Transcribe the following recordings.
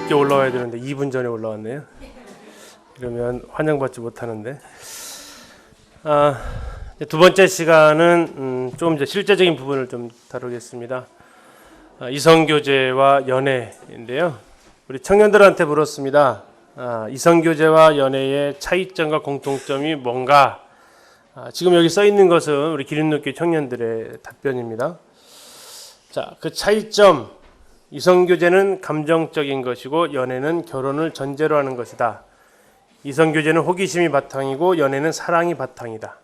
늦게 올라와야 되는데 2분 전에 올라왔네요. 이러면 환영받지 못하는데. 두 번째 시간은 좀 이제 실제적인 부분을 좀 다루겠습니다. 이성교제와 연애인데요. 우리 청년들한테 물었습니다. 이성교제와 연애의 차이점과 공통점이 뭔가? 지금 여기 써 있는 것은 우리 기린노교회 청년들의 답변입니다. 자, 그 차이점. 이성교제는 감정적인 것이고 연애는 결혼을 전제로 하는 것이다. 이성교제는 호기심이 바탕이고 연애는 사랑이 바탕이다.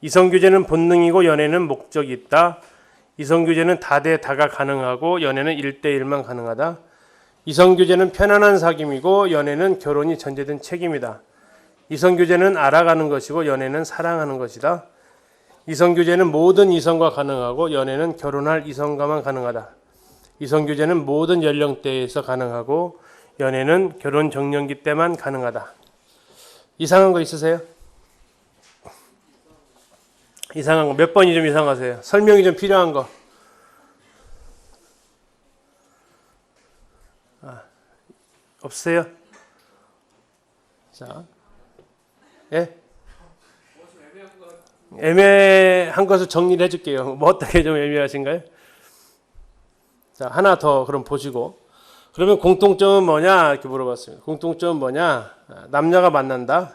이성교제는 본능이고 연애는 목적이 있다. 이성교제는 다대다가 가능하고 연애는 1대1만 가능하다. 이성교제는 편안한 사귐이고 연애는 결혼이 전제된 책임이다. 이성교제는 알아가는 것이고 연애는 사랑하는 것이다. 이성교제는 모든 이성과 가능하고 연애는 결혼할 이성과만 가능하다. 이성교제는 모든 연령대에서 가능하고 연애는 결혼 정년기 때만 가능하다. 이상한 거 있으세요? 이상한 거 몇 번이 좀 이상하세요? 설명이 좀 필요한 거. 없어요? 자, 예? 애매한 것을 정리를 해줄게요. 뭐 어떻게 좀 애매하신가요? 자, 하나 더 그럼 보시고. 그러면 공통점은 뭐냐? 이렇게 물어봤습니다. 공통점은 뭐냐? 남녀가 만난다.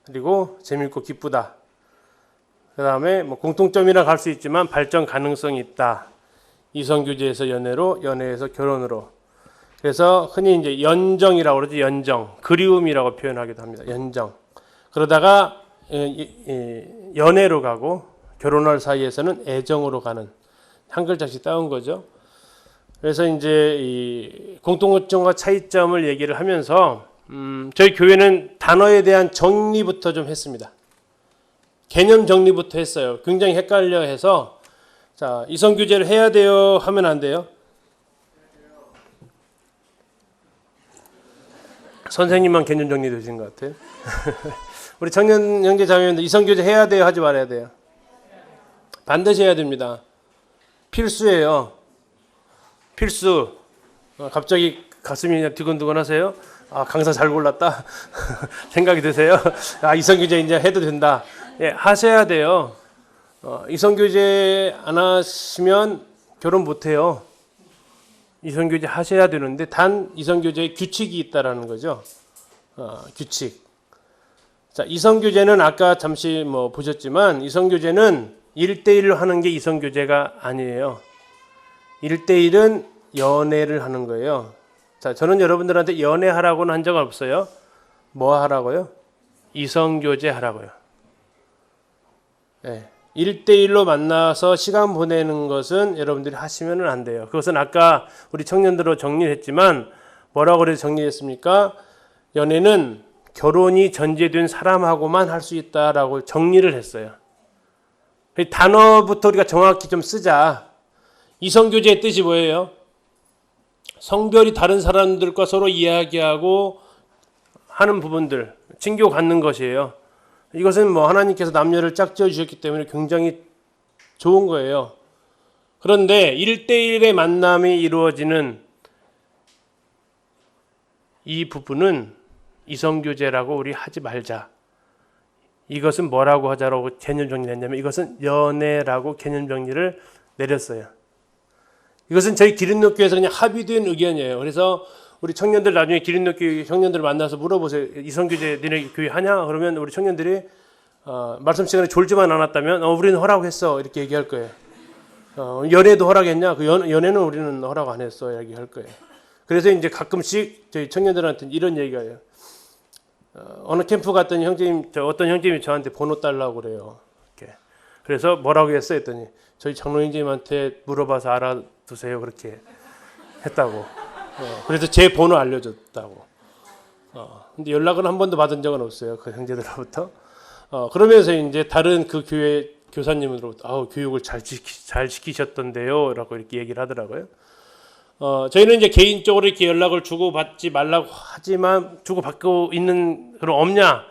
그리고 재밌고 기쁘다. 그 다음에 뭐 공통점이라 할 수 있지만 발전 가능성이 있다. 이성교제에서 연애로, 연애에서 결혼으로. 그래서 흔히 이제 연정이라고 그러지, 연정. 그리움이라고 표현하기도 합니다. 연정. 그러다가 연애로 가고 결혼할 사이에서는 애정으로 가는 한 글자씩 따온 거죠. 그래서 이제 이 공통점과 차이점을 얘기를 하면서 저희 교회는 단어에 대한 정리부터 좀 했습니다. 개념 정리부터 했어요. 굉장히 헷갈려 해서 자, 이성교제를 해야 돼요? 하면 안 돼요? 선생님만 개념 정리되신 것 같아요. 우리 청년 형제 자매님들 이성교제 해야 돼요? 하지 말아야 돼요? 반드시 해야 됩니다. 필수예요. 필수. 갑자기 가슴이 두근두근 하세요? 강사 잘 골랐다. 생각이 드세요? 이성교제 이제 해도 된다. 예, 하셔야 돼요. 이성교제 안 하시면 결혼 못 해요. 이성교제 하셔야 되는데 단 이성교제에 규칙이 있다라는 거죠. 규칙. 자, 이성교제는 아까 잠시 뭐 보셨지만 이성교제는 1대1로 하는 게 이성교제가 아니에요. 1대1은 연애를 하는 거예요. 자, 저는 여러분들한테 연애하라고는 한 적은 없어요. 뭐 하라고요? 이성교제 하라고요. 네. 1대1로 만나서 시간 보내는 것은 여러분들이 하시면 안 돼요. 그것은 아까 우리 청년들로 정리를 했지만 뭐라고 그래서 정리했습니까? 연애는 결혼이 전제된 사람하고만 할 수 있다라고 정리를 했어요. 단어부터 우리가 정확히 좀 쓰자. 이성교제의 뜻이 뭐예요? 성별이 다른 사람들과 서로 이야기하고 하는 부분들, 친교 갖는 것이에요. 이것은 뭐 하나님께서 남녀를 짝지어 주셨기 때문에 굉장히 좋은 거예요. 그런데 1대1의 만남이 이루어지는 이 부분은 이성교제라고 우리 하지 말자. 이것은 뭐라고 하자라고 개념 정리를 했냐면 이것은 연애라고 개념 정리를 내렸어요. 이것은 저희 기린노교회에서 그냥 합의된 의견이에요. 그래서 우리 청년들 나중에 기린노교회 청년들 만나서 물어보세요. 이성교제 너네 교회 하냐? 그러면 우리 청년들이 말씀 시간에 졸지만 않았다면 우리는 허락했어 이렇게 얘기할 거예요. 연애도 허락했냐? 그 연애는 우리는 허락 안 했어 얘기할 거예요. 그래서 이제 가끔씩 저희 청년들한테 이런 얘기가 해요. 어느 캠프 갔더니 어떤 형제님이 저한테 번호 달라고 그래요. 이렇게. 그래서 뭐라고 했어요? 했더니 저희 장로 형제님한테 물어봐서 알아두세요. 그렇게 했다고. 그래서 제 번호 알려줬다고. 근데 연락은 한 번도 받은 적은 없어요. 그 형제들로부터. 그러면서 이제 다른 그 교회 교사님으로부터 교육을 잘 시키셨던데요. 라고 이렇게 얘기를 하더라고요. 저희는 이제 개인적으로 이렇게 연락을 주고받지 말라고 하지만 주고받고 있는 그런 없냐?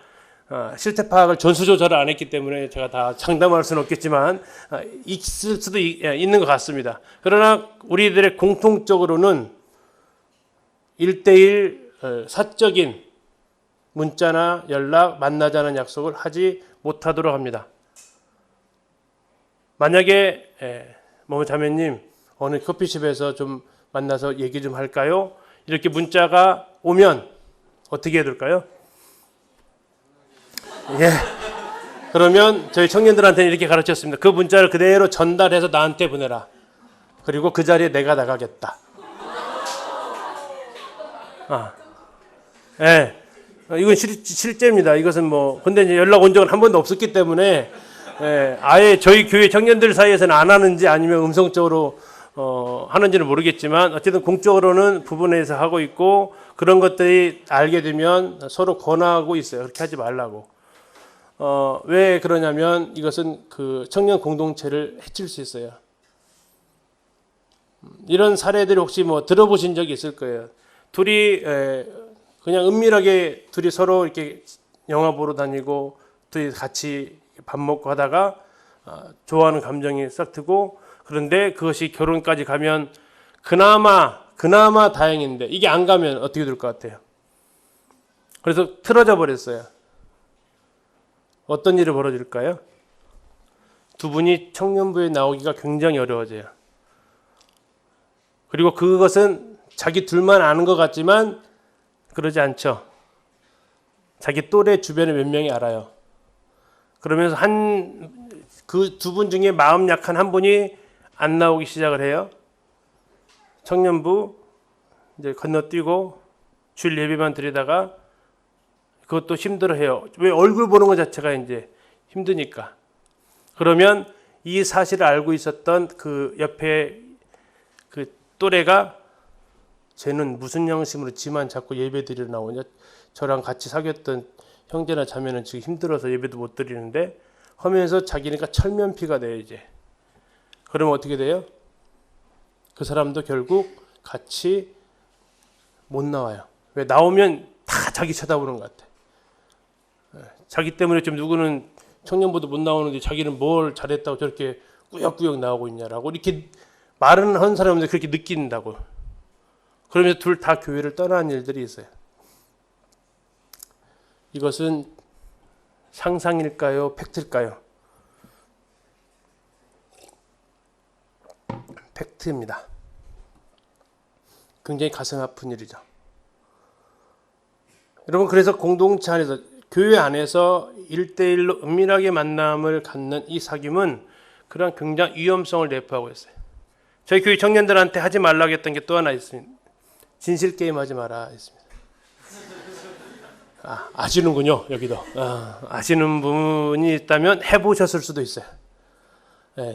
실태 파악을 전수조사를 안 했기 때문에 제가 다 장담할 수는 없겠지만 있을 수도 있는 것 같습니다. 그러나 우리들의 공통적으로는 1대1 사적인 문자나 연락, 만나자는 약속을 하지 못하도록 합니다. 만약에 자매님 어느 커피숍에서 좀 만나서 얘기 좀 할까요? 이렇게 문자가 오면 어떻게 해야 될까요? 예. 그러면 저희 청년들한테는 이렇게 가르쳤습니다. 그 문자를 그대로 전달해서 나한테 보내라. 그리고 그 자리에 내가 나가겠다. 예. 이건 실제입니다. 이것은 근데 이제 연락 온 적은 한 번도 없었기 때문에, 아예 저희 교회 청년들 사이에서는 안 하는지 아니면 음성적으로, 하는지는 모르겠지만, 어쨌든 공적으로는 부분에서 하고 있고, 그런 것들이 알게 되면 서로 권하고 있어요. 그렇게 하지 말라고. 왜 그러냐면 이것은 그 청년 공동체를 해칠 수 있어요. 이런 사례들이 혹시 들어보신 적이 있을 거예요. 둘이 그냥 은밀하게 둘이 서로 이렇게 영화 보러 다니고 둘이 같이 밥 먹고 하다가 좋아하는 감정이 싹 트고, 그런데 그것이 결혼까지 가면 그나마 다행인데 이게 안 가면 어떻게 될 것 같아요? 그래서 틀어져 버렸어요. 어떤 일이 벌어질까요? 두 분이 청년부에 나오기가 굉장히 어려워져요. 그리고 그것은 자기 둘만 아는 것 같지만 그러지 않죠. 자기 또래 주변에 몇 명이 알아요. 그러면서 그 두 분 중에 마음 약한 한 분이 안 나오기 시작을 해요. 청년부 이제 건너뛰고 주일 예배만 드리다가 그것도 힘들어해요. 왜? 얼굴 보는 것 자체가 이제 힘드니까. 그러면 이 사실을 알고 있었던 그 옆에 그 또래가 쟤는 무슨 양심으로 지만 자꾸 예배 드리러 나오냐? 저랑 같이 사귀었던 형제나 자매는 지금 힘들어서 예배도 못 드리는데 하면서 자기니까 철면피가 돼요 이제. 그러면 어떻게 돼요? 그 사람도 결국 같이 못 나와요. 왜? 나오면 다 자기 쳐다보는 것 같아. 자기 때문에 좀 누구는 청년부도 못 나오는데 자기는 뭘 잘했다고 저렇게 꾸역꾸역 나오고 있냐라고 이렇게 말은 하는 사람들 그렇게 느낀다고. 그러면서 둘 다 교회를 떠나는 일들이 있어요. 이것은 상상일까요? 팩트일까요? 팩트입니다. 굉장히 가슴 아픈 일이죠. 여러분, 그래서 공동체 안에서 교회 안에서 1대1로 은밀하게 만남을 갖는 이 사귐은 그런 굉장히 위험성을 내포하고 있어요. 저희 교회 청년들한테 하지 말라고 했던 게 또 하나 있습니다. 진실 게임 하지 마라 했습니다. 아시는군요. 여기도 아시는 분이 있다면 해보셨을 수도 있어요.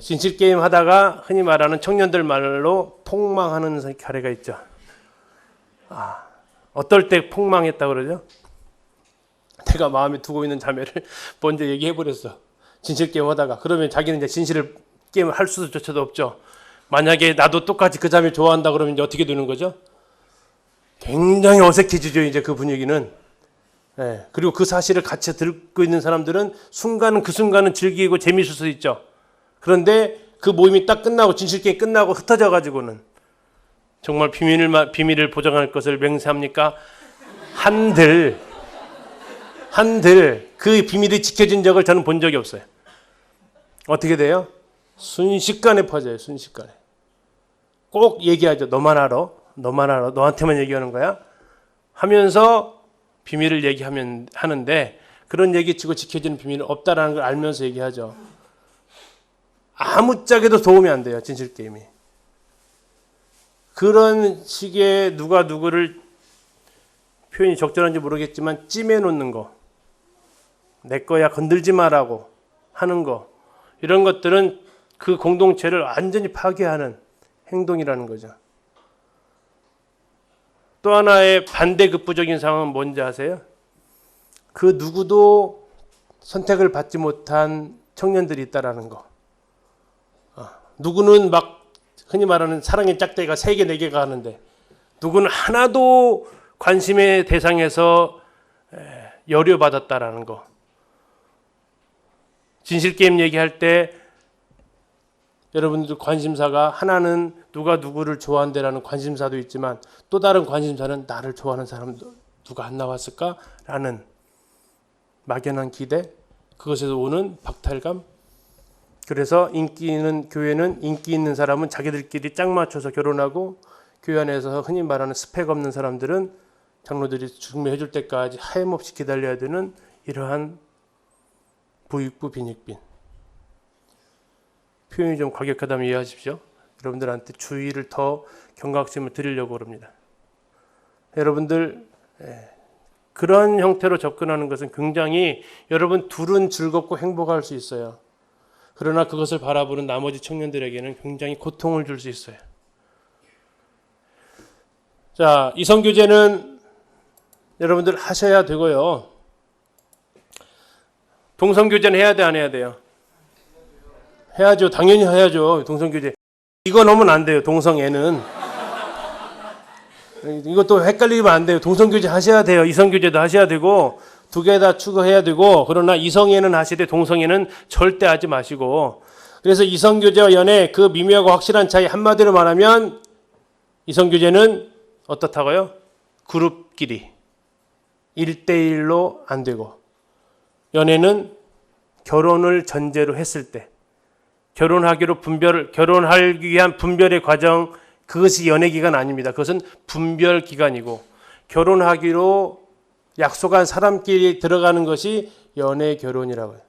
진실 게임 하다가 흔히 말하는 청년들 말로 폭망하는 사례가 있죠. 어떨 때 폭망했다고 그러죠? 내가 마음에 두고 있는 자매를 먼저 얘기해버렸어. 진실 게임 하다가. 그러면 자기는 이제 진실을 게임을 할 수조차도 없죠. 만약에 나도 똑같이 그 자매 좋아한다 그러면 이제 어떻게 되는 거죠? 굉장히 어색해지죠, 이제 그 분위기는. 그리고 그 사실을 같이 듣고 있는 사람들은 그 순간은 즐기고 재미있을 수 있죠. 그런데 그 모임이 딱 끝나고 진실 게임 끝나고 흩어져 가지고는 정말 비밀을 보장할 것을 맹세합니까? 한들 그 비밀이 지켜진 적을 저는 본 적이 없어요. 어떻게 돼요? 순식간에 퍼져요. 순식간에. 꼭 얘기하죠. 너만 알아. 너한테만 얘기하는 거야. 하면서 비밀을 하는데 그런 얘기치고 지켜지는 비밀은 없다라는 걸 알면서 얘기하죠. 아무짝에도 도움이 안 돼요. 진실 게임이. 그런 식의 누가 누구를 표현이 적절한지 모르겠지만 찜해 놓는 거, 내 거야 건들지 마라고 하는 거, 이런 것들은 그 공동체를 완전히 파괴하는 행동이라는 거죠. 또 하나의 반대급부적인 상황은 뭔지 아세요? 그 누구도 선택을 받지 못한 청년들이 있다라는 거. 누구는 막 흔히 말하는 사랑의 짝대기가 3개, 4개가 하는데 누구는 하나도 관심의 대상에서 여려받았다라는 거. 진실게임 얘기할 때 여러분들 관심사가 하나는 누가 누구를 좋아한다라는 관심사도 있지만 또 다른 관심사는 나를 좋아하는 사람도 누가 안 나왔을까라는 막연한 기대, 그것에서 오는 박탈감. 그래서 인기 있는 교회는 인기 있는 사람은 자기들끼리 짝 맞춰서 결혼하고, 교회 안에서 흔히 말하는 스펙 없는 사람들은 장로들이 중매해 줄 때까지 하염없이 기다려야 되는 이러한 부익부 빈익빈. 표현이 좀 과격하다면 이해하십시오. 여러분들한테 주의를 더 경각심을 드리려고 합니다. 여러분들 그런 형태로 접근하는 것은 굉장히 여러분 둘은 즐겁고 행복할 수 있어요. 그러나 그것을 바라보는 나머지 청년들에게는 굉장히 고통을 줄 수 있어요. 자, 이성교제는 여러분들 하셔야 되고요. 동성교제는 해야 돼, 안 해야 돼요? 해야죠. 당연히 해야죠. 동성교제. 이거 넣으면 안 돼요. 동성애는. 이것도 헷갈리면 안 돼요. 동성교제 하셔야 돼요. 이성교제도 하셔야 되고, 두 개 다 추구해야 되고, 그러나 이성애는 하시되 동성애는 절대 하지 마시고. 그래서 이성교제와 연애 그 미묘하고 확실한 차이, 한마디로 말하면 이성교제는 어떻다고요? 그룹끼리 1대1로 안 되고, 연애는 결혼을 전제로 했을 때, 결혼하기 위한 분별의 과정, 그것이 연애 기간 아닙니다. 그것은 분별 기간이고, 결혼하기로 약속한 사람끼리 들어가는 것이 연애 결혼이라고 해요.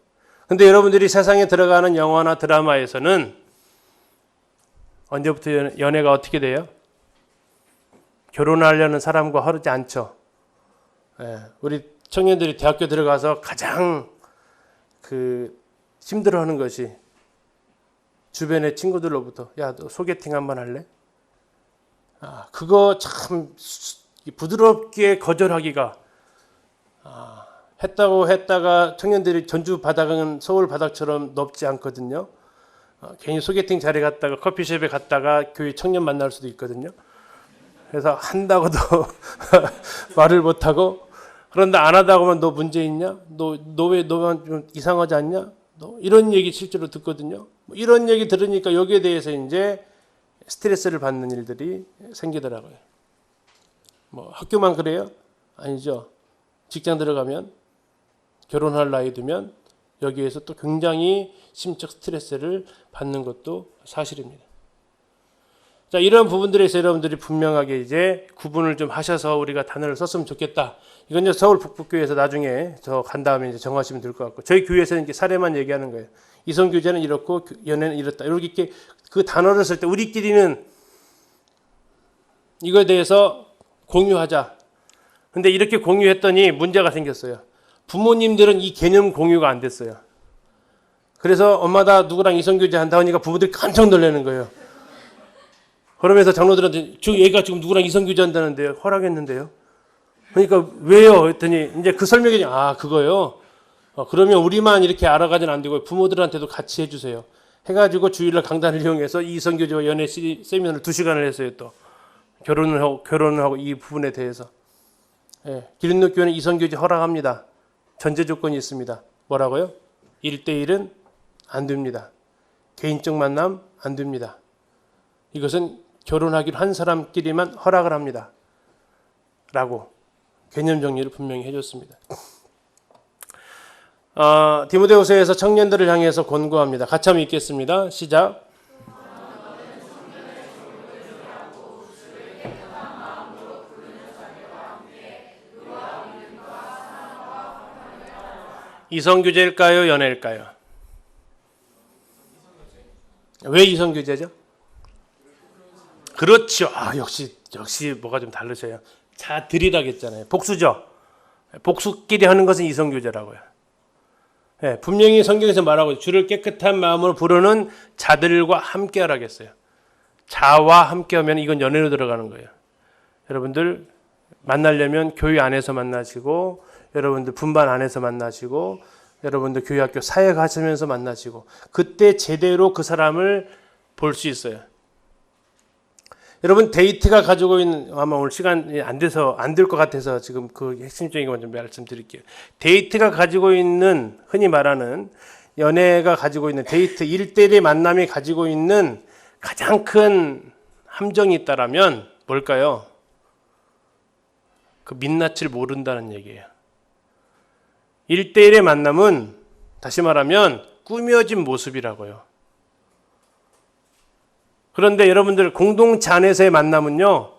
근데 여러분들이 세상에 들어가는 영화나 드라마에서는 언제부터 연애가 어떻게 돼요? 결혼하려는 사람과 하지 않죠. 우리 청년들이 대학교 들어가서 가장 힘들어하는 것이 주변의 친구들로부터, 야, 너 소개팅 한번 할래? 그거 참 부드럽게 거절하기가, 했다가 청년들이 전주 바닥은 서울 바닥처럼 넓지 않거든요. 괜히 소개팅 자리 갔다가 커피숍에 갔다가 교회 청년 만날 수도 있거든요. 그래서 한다고도 말을 못하고, 그런데 안 하다고 하면 너 문제 있냐? 너만 좀 이상하지 않냐? 이런 얘기 실제로 듣거든요. 이런 얘기 들으니까 여기에 대해서 이제 스트레스를 받는 일들이 생기더라고요. 학교만 그래요? 아니죠. 직장 들어가면, 결혼할 나이 되면 여기에서 또 굉장히 심적 스트레스를 받는 것도 사실입니다. 자, 이런 부분들에서 여러분들이 분명하게 이제 구분을 좀 하셔서 우리가 단어를 썼으면 좋겠다. 이건 이제 서울 북부교회에서 나중에 저 간 다음에 이제 정하시면 될 것 같고, 저희 교회에서는 이렇게 사례만 얘기하는 거예요. 이성교제는 이렇고 연애는 이렇다. 이렇게 그 단어를 쓸 때 우리끼리는 이거에 대해서 공유하자. 근데 이렇게 공유했더니 문제가 생겼어요. 부모님들은 이 개념 공유가 안 됐어요. 그래서 엄마다 누구랑 이성교제 한다 하니까 부모들이 깜짝 놀라는 거예요. 그러면서 장로들한테 얘가 지금 누구랑 이성교제 한다는데요, 허락했는데요. 그러니까 왜요? 했더니 이제 그 설명이 그거요. 그러면 우리만 이렇게 알아가진 안 되고 부모들한테도 같이 해주세요. 해가지고 주일날 강단을 이용해서 이성교제와 연애 세미나를 2시간을 했어요. 또 결혼을 하고 이 부분에 대해서. 기린노교회는 이성교제 허락합니다. 전제 조건이 있습니다. 뭐라고요? 1대1은 안 됩니다. 개인적 만남 안 됩니다. 이것은 결혼하기로 한 사람끼리만 허락을 합니다. 라고 개념 정리를 분명히 해줬습니다. 디모데후서에서 청년들을 향해서 권고합니다. 같이 한번 읽겠습니다. 시작. 이성교제일까요? 연애일까요? 왜 이성교제죠? 그렇죠. 역시 뭐가 좀 다르셔요. 자들이라겠잖아요. 복수죠. 복수끼리 하는 것은 이성교제라고요. 분명히 성경에서 말하고 주를 깨끗한 마음으로 부르는 자들과 함께 하라겠어요. 자와 함께 하면 이건 연애로 들어가는 거예요. 여러분들 만나려면 교회 안에서 만나시고, 여러분들 분반 안에서 만나시고, 여러분들 교회 학교 사회 가시면서 만나시고, 그때 제대로 그 사람을 볼 수 있어요. 여러분 데이트가 가지고 있는, 아마 오늘 시간이 안 돼서 안 될 것 같아서 지금 그 핵심적인 것 좀 말씀드릴게요. 데이트가 가지고 있는, 흔히 말하는 연애가 가지고 있는 데이트 1대1의 만남이 가지고 있는 가장 큰 함정이 있다라면 뭘까요? 그 민낯을 모른다는 얘기예요. 1대1의 만남은 다시 말하면 꾸며진 모습이라고요. 그런데 여러분들 공동체 안에서의 만남은요,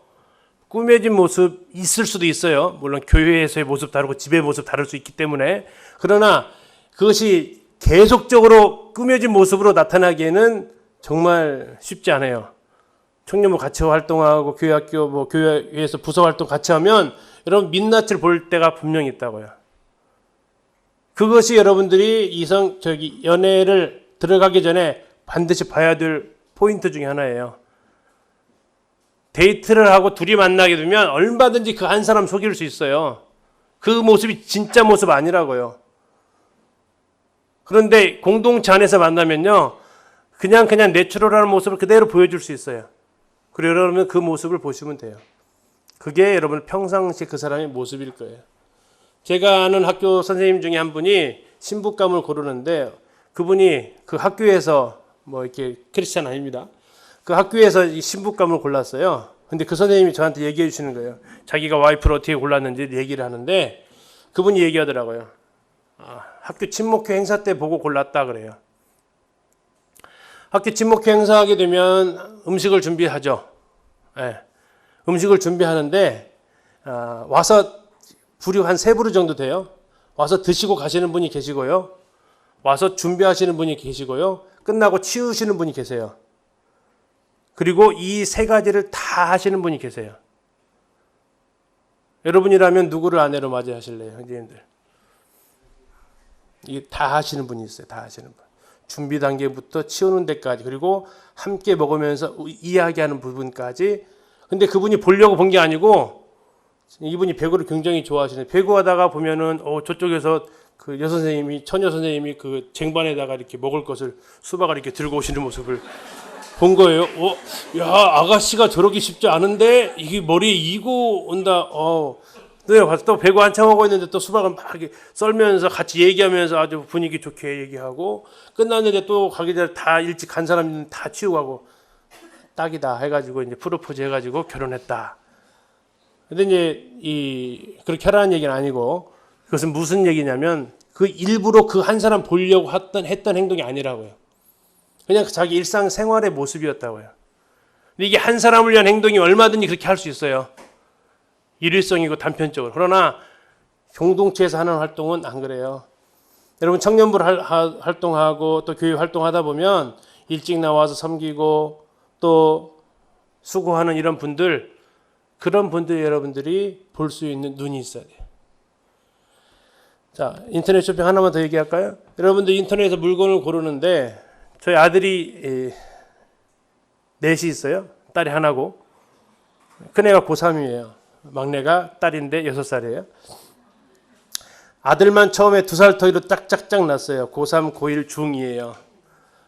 꾸며진 모습 있을 수도 있어요. 물론 교회에서의 모습 다르고 집의 모습 다를 수 있기 때문에. 그러나 그것이 계속적으로 꾸며진 모습으로 나타나기에는 정말 쉽지 않아요. 청년부 같이 활동하고 교회 학교 뭐 교회에서 부서 활동 같이 하면 여러분 민낯을 볼 때가 분명히 있다고요. 그것이 여러분들이 연애를 들어가기 전에 반드시 봐야 될 포인트 중에 하나예요. 데이트를 하고 둘이 만나게 되면 얼마든지 그 한 사람 속일 수 있어요. 그 모습이 진짜 모습 아니라고요. 그런데 공동체 안에서 만나면요, 그냥 내추럴한 모습을 그대로 보여줄 수 있어요. 그리고 여러분 그 모습을 보시면 돼요. 그게 여러분 평상시 그 사람의 모습일 거예요. 제가 아는 학교 선생님 중에 한 분이 신부감을 고르는데, 그분이 그 학교에서 뭐 이렇게 크리스찬 아닙니다. 그 학교에서 이 신부감을 골랐어요. 근데 그 선생님이 저한테 얘기해 주시는 거예요. 자기가 와이프를 어떻게 골랐는지 얘기를 하는데, 그분이 얘기하더라고요. 학교 친목회 행사 때 보고 골랐다 그래요. 학교 친목회 행사하게 되면 음식을 준비하죠. 네. 음식을 준비하는데 와서 부류 한 3부류 정도 돼요. 와서 드시고 가시는 분이 계시고요. 와서 준비하시는 분이 계시고요. 끝나고 치우시는 분이 계세요. 그리고 이 3가지를 다 하시는 분이 계세요. 여러분이라면 누구를 아내로 맞이하실래요? 형제님들. 이게 다 하시는 분이 있어요. 다 하시는 분. 준비 단계부터 치우는 데까지, 그리고 함께 먹으면서 이야기하는 부분까지. 근데 그분이 보려고 본 게 아니고, 이분이 배구를 굉장히 좋아하시는, 배구하다가 보면은 저쪽에서 그 여선생님이, 처녀 선생님이 그 쟁반에다가 이렇게 먹을 것을 수박을 이렇게 들고 오시는 모습을 본 거예요. 야, 아가씨가 저러기 쉽지 않은데 이게 머리에 이고 온다. 내가 가서 또 배구 한참 하고 있는데 또 수박을 막 이렇게 썰면서 같이 얘기하면서 아주 분위기 좋게 얘기하고, 끝났는데 또 가기 전에 다 일찍 간 사람들은 다 치우고 하고, 딱이다 해가지고 이제 프로포즈 해가지고 결혼했다. 근데 이제 그렇게 하라는 얘기는 아니고, 그것은 무슨 얘기냐면 그 일부러 그 한 사람 보려고 했던 행동이 아니라고요. 그냥 자기 일상생활의 모습이었다고요. 근데 이게 한 사람을 위한 행동이 얼마든지 그렇게 할 수 있어요. 일회성이고 단편적으로. 그러나 공동체에서 하는 활동은 안 그래요. 여러분 청년부 활동하고 또 교회 활동하다 보면 일찍 나와서 섬기고 또 수고하는 이런 분들, 그런 분들 여러분들이 볼 수 있는 눈이 있어야 돼요. 자, 인터넷 쇼핑 하나만 더 얘기할까요? 여러분들 인터넷에서 물건을 고르는데, 저희 아들이 넷이 있어요. 딸이 하나고, 큰애가 고3이에요. 막내가 딸인데 6살이에요. 아들만 처음에 2살 터이로 짝짝짝 났어요. 고3, 고1, 중2예요.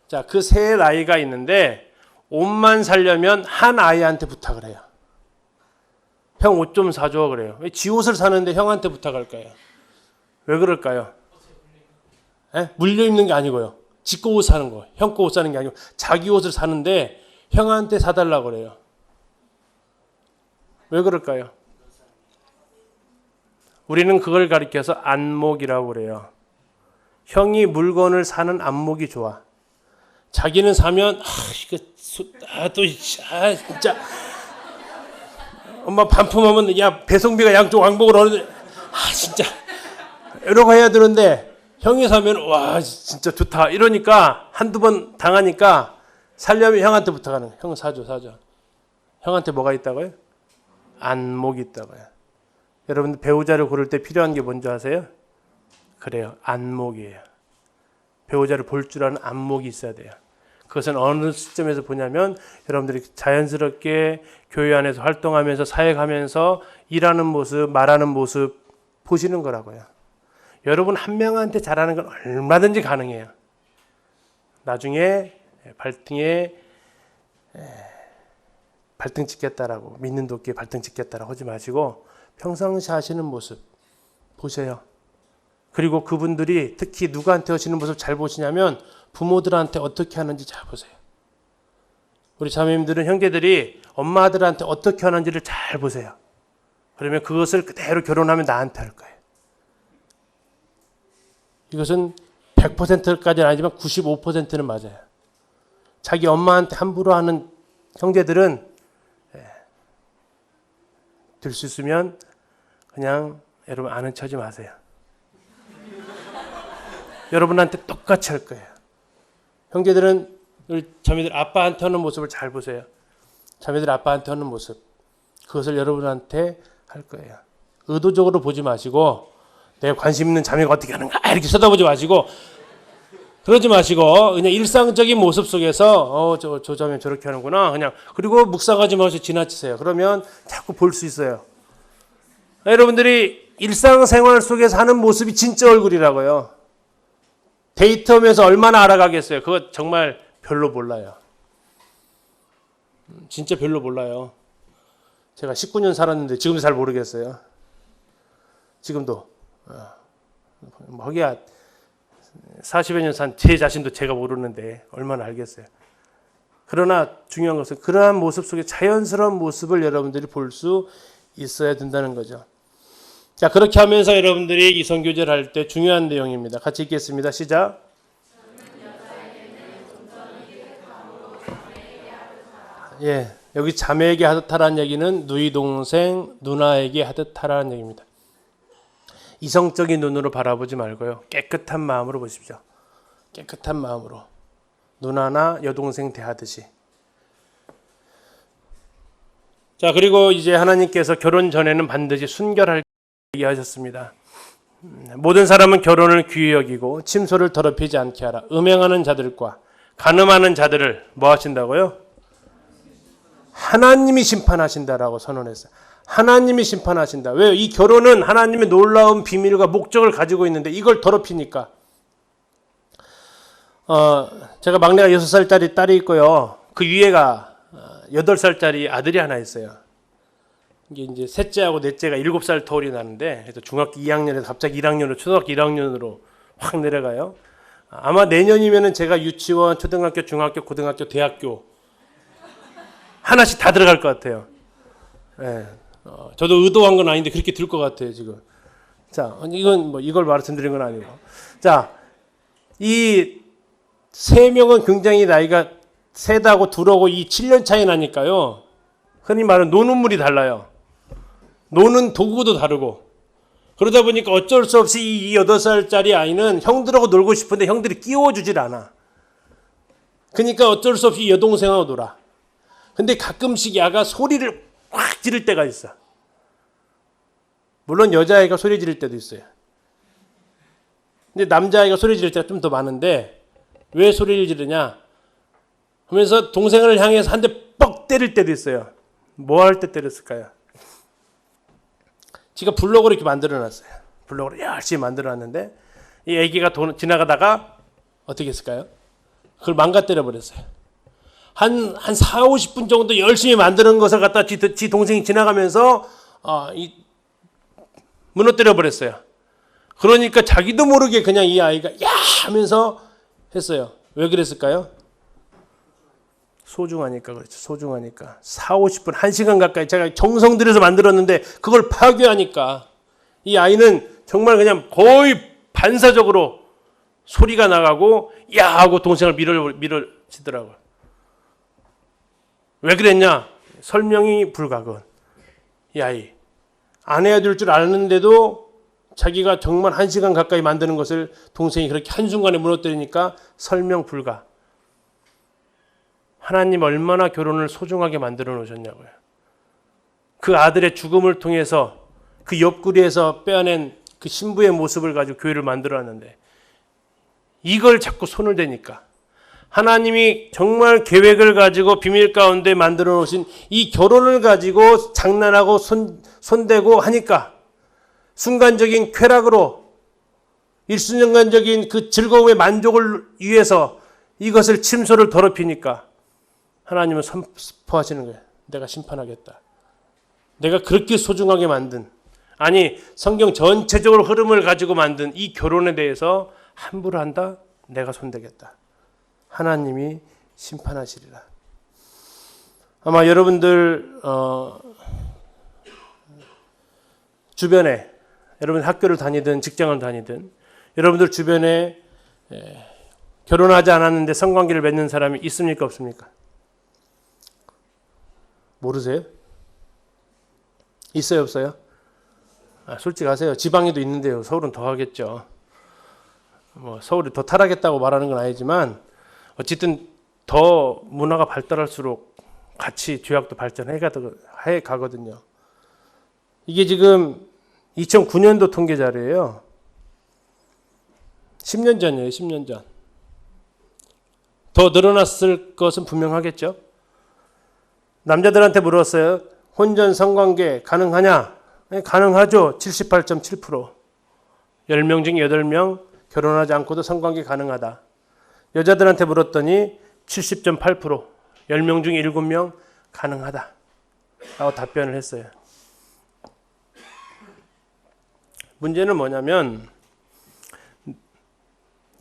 자, 그 세 나이가 있는데 옷만 사려면 한 아이한테 부탁을 해요. 형 옷 좀 사줘 그래요. 왜 지 옷을 사는데 형한테 부탁할까요? 왜 그럴까요? 물려 입는 게 아니고요. 지 거 옷 사는 거, 형 거 옷 사는 게 아니고 자기 옷을 사는데 형한테 사달라고 그래요. 왜 그럴까요? 우리는 그걸 가리켜서 안목이라고 그래요. 형이 물건을 사는 안목이 좋아. 자기는 사면 진짜 엄마 반품하면 야 배송비가 양쪽 왕복으로 하는데 진짜 이러고 해야 되는데, 형이 사면 와 진짜 좋다 이러니까 한두 번 당하니까 살려면 형한테 부탁하는 거예요. 형 사줘. 형한테 뭐가 있다고요? 안목이 있다고요. 여러분들 배우자를 고를 때 필요한 게 뭔지 아세요? 그래요. 안목이에요. 배우자를 볼 줄 아는 안목이 있어야 돼요. 그것은 어느 시점에서 보냐면 여러분들이 자연스럽게 교회 안에서 활동하면서 사역하면서 일하는 모습, 말하는 모습 보시는 거라고요. 여러분 한 명한테 잘하는 건 얼마든지 가능해요. 나중에 발등에 발등 찍겠다라고, 믿는 도끼에 발등 찍겠다라고 하지 마시고 평상시 하시는 모습 보세요. 그리고 그분들이 특히 누구한테 하시는 모습 잘 보시냐면 부모들한테 어떻게 하는지 잘 보세요. 우리 자매님들은 형제들이 엄마들한테 어떻게 하는지를 잘 보세요. 그러면 그것을 그대로 결혼하면 나한테 할 거예요. 이것은 100%까지는 아니지만 95%는 맞아요. 자기 엄마한테 함부로 하는 형제들은 들 수 있으면 그냥 여러분 아는 척하지 마세요. 여러분한테 똑같이 할 거예요. 형제들은 자매들 아빠한테 하는 모습을 잘 보세요. 자매들 아빠한테 하는 모습, 그것을 여러분한테 할 거예요. 의도적으로 보지 마시고 내가 관심 있는 자매가 어떻게 하는가 이렇게 쳐다보지 마시고 그러지 마시고 그냥 일상적인 모습 속에서 저 자매 저렇게 하는구나 그냥 그리고 묵상하지 마시고 지나치세요. 그러면 자꾸 볼 수 있어요. 여러분들이 일상생활 속에서 하는 모습이 진짜 얼굴이라고요. 데이트하면서 얼마나 알아가겠어요. 그거 정말 별로 몰라요. 진짜 별로 몰라요. 제가 19년 살았는데 지금도 잘 모르겠어요. 지금도. 거기야 40여 년 산 제 자신도 제가 모르는데 얼마나 알겠어요. 그러나 중요한 것은 그러한 모습 속에 자연스러운 모습을 여러분들이 볼 수 있어야 된다는 거죠. 자, 그렇게 하면서 여러분들이 이성교제를 할 때 중요한 내용입니다. 같이 읽겠습니다. 시작. 예, 여기 자매에게 하듯 하라는 얘기는 누이 동생, 누나에게 하듯 하라는 얘기입니다. 이성적인 눈으로 바라보지 말고요. 깨끗한 마음으로 보십시오. 깨끗한 마음으로. 누나나 여동생 대하듯이. 자, 그리고 이제 하나님께서 결혼 전에는 반드시 순결할 얘기하셨습니다. 모든 사람은 결혼을 귀히 여기고 침소를 더럽히지 않게 하라. 음행하는 자들과 간음하는 자들을 뭐 하신다고요? 하나님이 심판하신다라고 선언했어요. 하나님이 심판하신다. 왜요? 이 결혼은 하나님의 놀라운 비밀과 목적을 가지고 있는데 이걸 더럽히니까. 제가 막내가 6살짜리 딸이 있고요. 그 위에가 8살짜리 아들이 하나 있어요. 이게 이제 셋째하고 넷째가 7살 터울이 나는데 그래서 중학교 2학년에서 갑자기 1학년으로 초등학교 1학년으로 확 내려가요. 아마 내년이면은 제가 유치원, 초등학교, 중학교, 고등학교, 대학교 하나씩 다 들어갈 것 같아요. 네. 저도 의도한 건 아닌데 그렇게 들 것 같아요 지금. 자, 이건 뭐 이걸 말씀드린 건 아니고. 자, 이 세 명은 굉장히 나이가 세다고 둘하고 이 7년 차이 나니까요. 흔히 말하는 노는 물이 달라요. 노는 도구도 다르고. 그러다 보니까 어쩔 수 없이 이 8살짜리 아이는 형들하고 놀고 싶은데 형들이 끼워주질 않아. 그러니까 어쩔 수 없이 여동생하고 놀아. 근데 가끔씩 야가 소리를 확 지를 때가 있어. 물론 여자아이가 소리 지를 때도 있어요. 근데 남자아이가 소리 지를 때가 좀 더 많은데 왜 소리를 지르냐 하면서 동생을 향해서 한 대 뻑 때릴 때도 있어요. 뭐 할 때 때렸을까요? 지가 블록으로 이렇게 만들어놨어요. 블록으로 열심히 만들어놨는데 이 애기가 지나가다가 어떻게 했을까요? 그걸 망가 때려버렸어요. 한 4, 50분 정도 열심히 만드는 것을 갖다 지 동생이 지나가면서 무너뜨려 버렸어요. 그러니까 자기도 모르게 그냥 이 아이가 야 하면서 했어요. 왜 그랬을까요? 소중하니까 그렇죠. 소중하니까. 4, 50분, 1시간 가까이 제가 정성 들여서 만들었는데 그걸 파괴하니까 이 아이는 정말 그냥 거의 반사적으로 소리가 나가고 야 하고 동생을 밀어치더라고요. 왜 그랬냐? 설명이 불가건. 이 아이. 안 해야 될 줄 아는데도 자기가 정말 1시간 가까이 만드는 것을 동생이 그렇게 한순간에 무너뜨리니까 설명 불가. 하나님 얼마나 결혼을 소중하게 만들어 놓으셨냐고요. 그 아들의 죽음을 통해서 그 옆구리에서 빼어낸 그 신부의 모습을 가지고 교회를 만들어 놨는데 이걸 자꾸 손을 대니까 하나님이 정말 계획을 가지고 비밀 가운데 만들어 놓으신 이 결혼을 가지고 장난하고 손대고 하니까 순간적인 쾌락으로 일순간적인 그 즐거움의 만족을 위해서 이것을 침소를 더럽히니까 하나님은 선포하시는 거예요. 내가 심판하겠다. 내가 그렇게 소중하게 만든 아니 성경 전체적으로 흐름을 가지고 만든 이 결혼에 대해서 함부로 한다? 내가 손대겠다. 하나님이 심판하시리라. 아마 여러분들 주변에, 여러분 학교를 다니든 직장을 다니든 여러분들 주변에 결혼하지 않았는데 성관계를 맺는 사람이 있습니까, 없습니까? 모르세요? 있어요, 없어요? 솔직하세요. 지방에도 있는데요. 서울은 더 하겠죠. 뭐 서울이 더 타락했다고 말하는 건 아니지만 어쨌든 더 문화가 발달할수록 같이 죄악도 발전해 가거든요. 이게 지금 2009년도 통계 자료예요. 10년 전이에요. 10년 전. 더 늘어났을 것은 분명하겠죠. 남자들한테 물었어요. 혼전 성관계 가능하냐? 네, 가능하죠. 78.7%. 10명 중 8명 결혼하지 않고도 성관계 가능하다. 여자들한테 물었더니 70.8%. 10명 중 7명 가능하다. 라고 답변을 했어요. 문제는 뭐냐면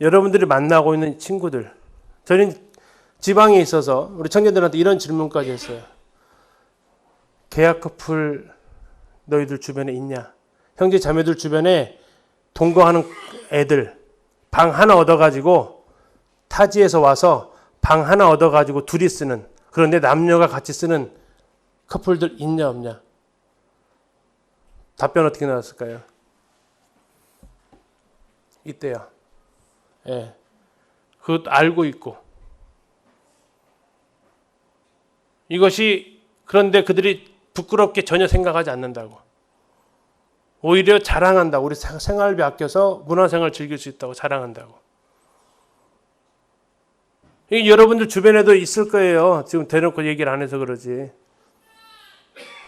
여러분들이 만나고 있는 친구들, 저는 지방에 있어서 우리 청년들한테 이런 질문까지 했어요. 계약 커플 너희들 주변에 있냐? 형제 자매들 주변에 동거하는 애들 방 하나 얻어가지고 타지에서 와서 방 하나 얻어가지고 둘이 쓰는, 그런데 남녀가 같이 쓰는 커플들 있냐 없냐? 답변 어떻게 나왔을까요? 있대요. 예. 그것도 알고 있고. 이것이 그런데 그들이 부끄럽게 전혀 생각하지 않는다고. 오히려 자랑한다고. 우리 생활비 아껴서 문화생활 즐길 수 있다고 자랑한다고. 이게 여러분들 주변에도 있을 거예요. 지금 대놓고 얘기를 안 해서 그러지.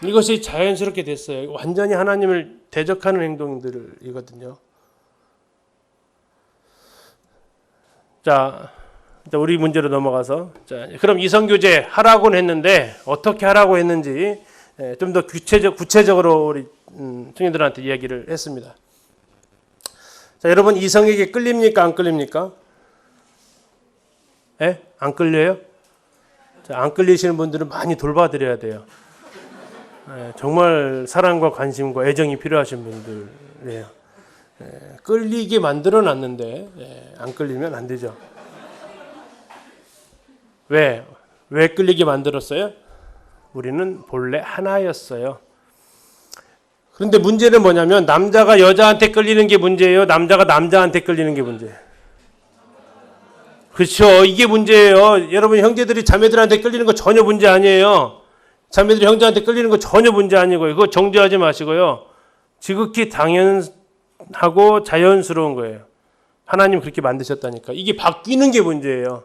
이것이 자연스럽게 됐어요. 완전히 하나님을 대적하는 행동들이거든요. 자, 우리 문제로 넘어가서, 자, 그럼 이성교제 하라고는 했는데 어떻게 하라고 했는지 좀 더 구체적으로 우리 청년들한테 이야기를 했습니다. 자, 여러분 이성에게 끌립니까, 안 끌립니까? 예? 안 끌려요? 자, 안 끌리시는 분들은 많이 돌봐드려야 돼요. 예, 정말 사랑과 관심과 애정이 필요하신 분들이에요. 끌리게 만들어 놨는데 안 끌리면 안 되죠. 왜 끌리게 만들었어요? 우리는 본래 하나였어요. 그런데 문제는 뭐냐면 남자가 여자한테 끌리는 게 문제예요? 남자가 남자한테 끌리는 게 문제예요? 그렇죠. 이게 문제예요. 여러분 형제들이 자매들한테 끌리는 거 전혀 문제 아니에요. 자매들이 형제한테 끌리는 거 전혀 문제 아니고요. 그거 정죄하지 마시고요. 지극히 당연하고 자연스러운 거예요. 하나님 그렇게 만드셨다니까. 이게 바뀌는 게 문제예요.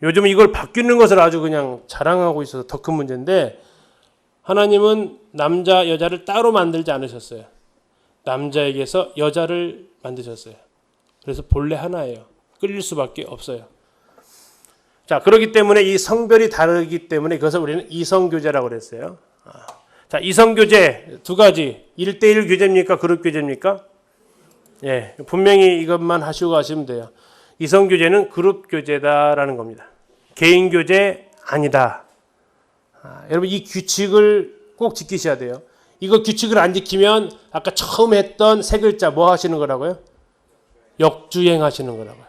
요즘 이걸 바뀌는 것을 아주 그냥 자랑하고 있어서 더 큰 문제인데, 하나님은 남자 여자를 따로 만들지 않으셨어요. 남자에게서 여자를 만드셨어요. 그래서 본래 하나예요. 끌릴 수밖에 없어요. 자, 그렇기 때문에 이 성별이 다르기 때문에 그것을 우리는 이성교제라고 그랬어요. 자, 이성교제 두 가지. 1대1 교제입니까? 그룹 교제입니까? 예, 분명히 이것만 하시고 가시면 돼요. 이성교제는 그룹 교제다라는 겁니다. 개인 교제 아니다. 여러분 이 규칙을 꼭 지키셔야 돼요. 이거 규칙을 안 지키면 아까 처음 했던 세 글자 뭐 하시는 거라고요? 역주행 하시는 거라고요.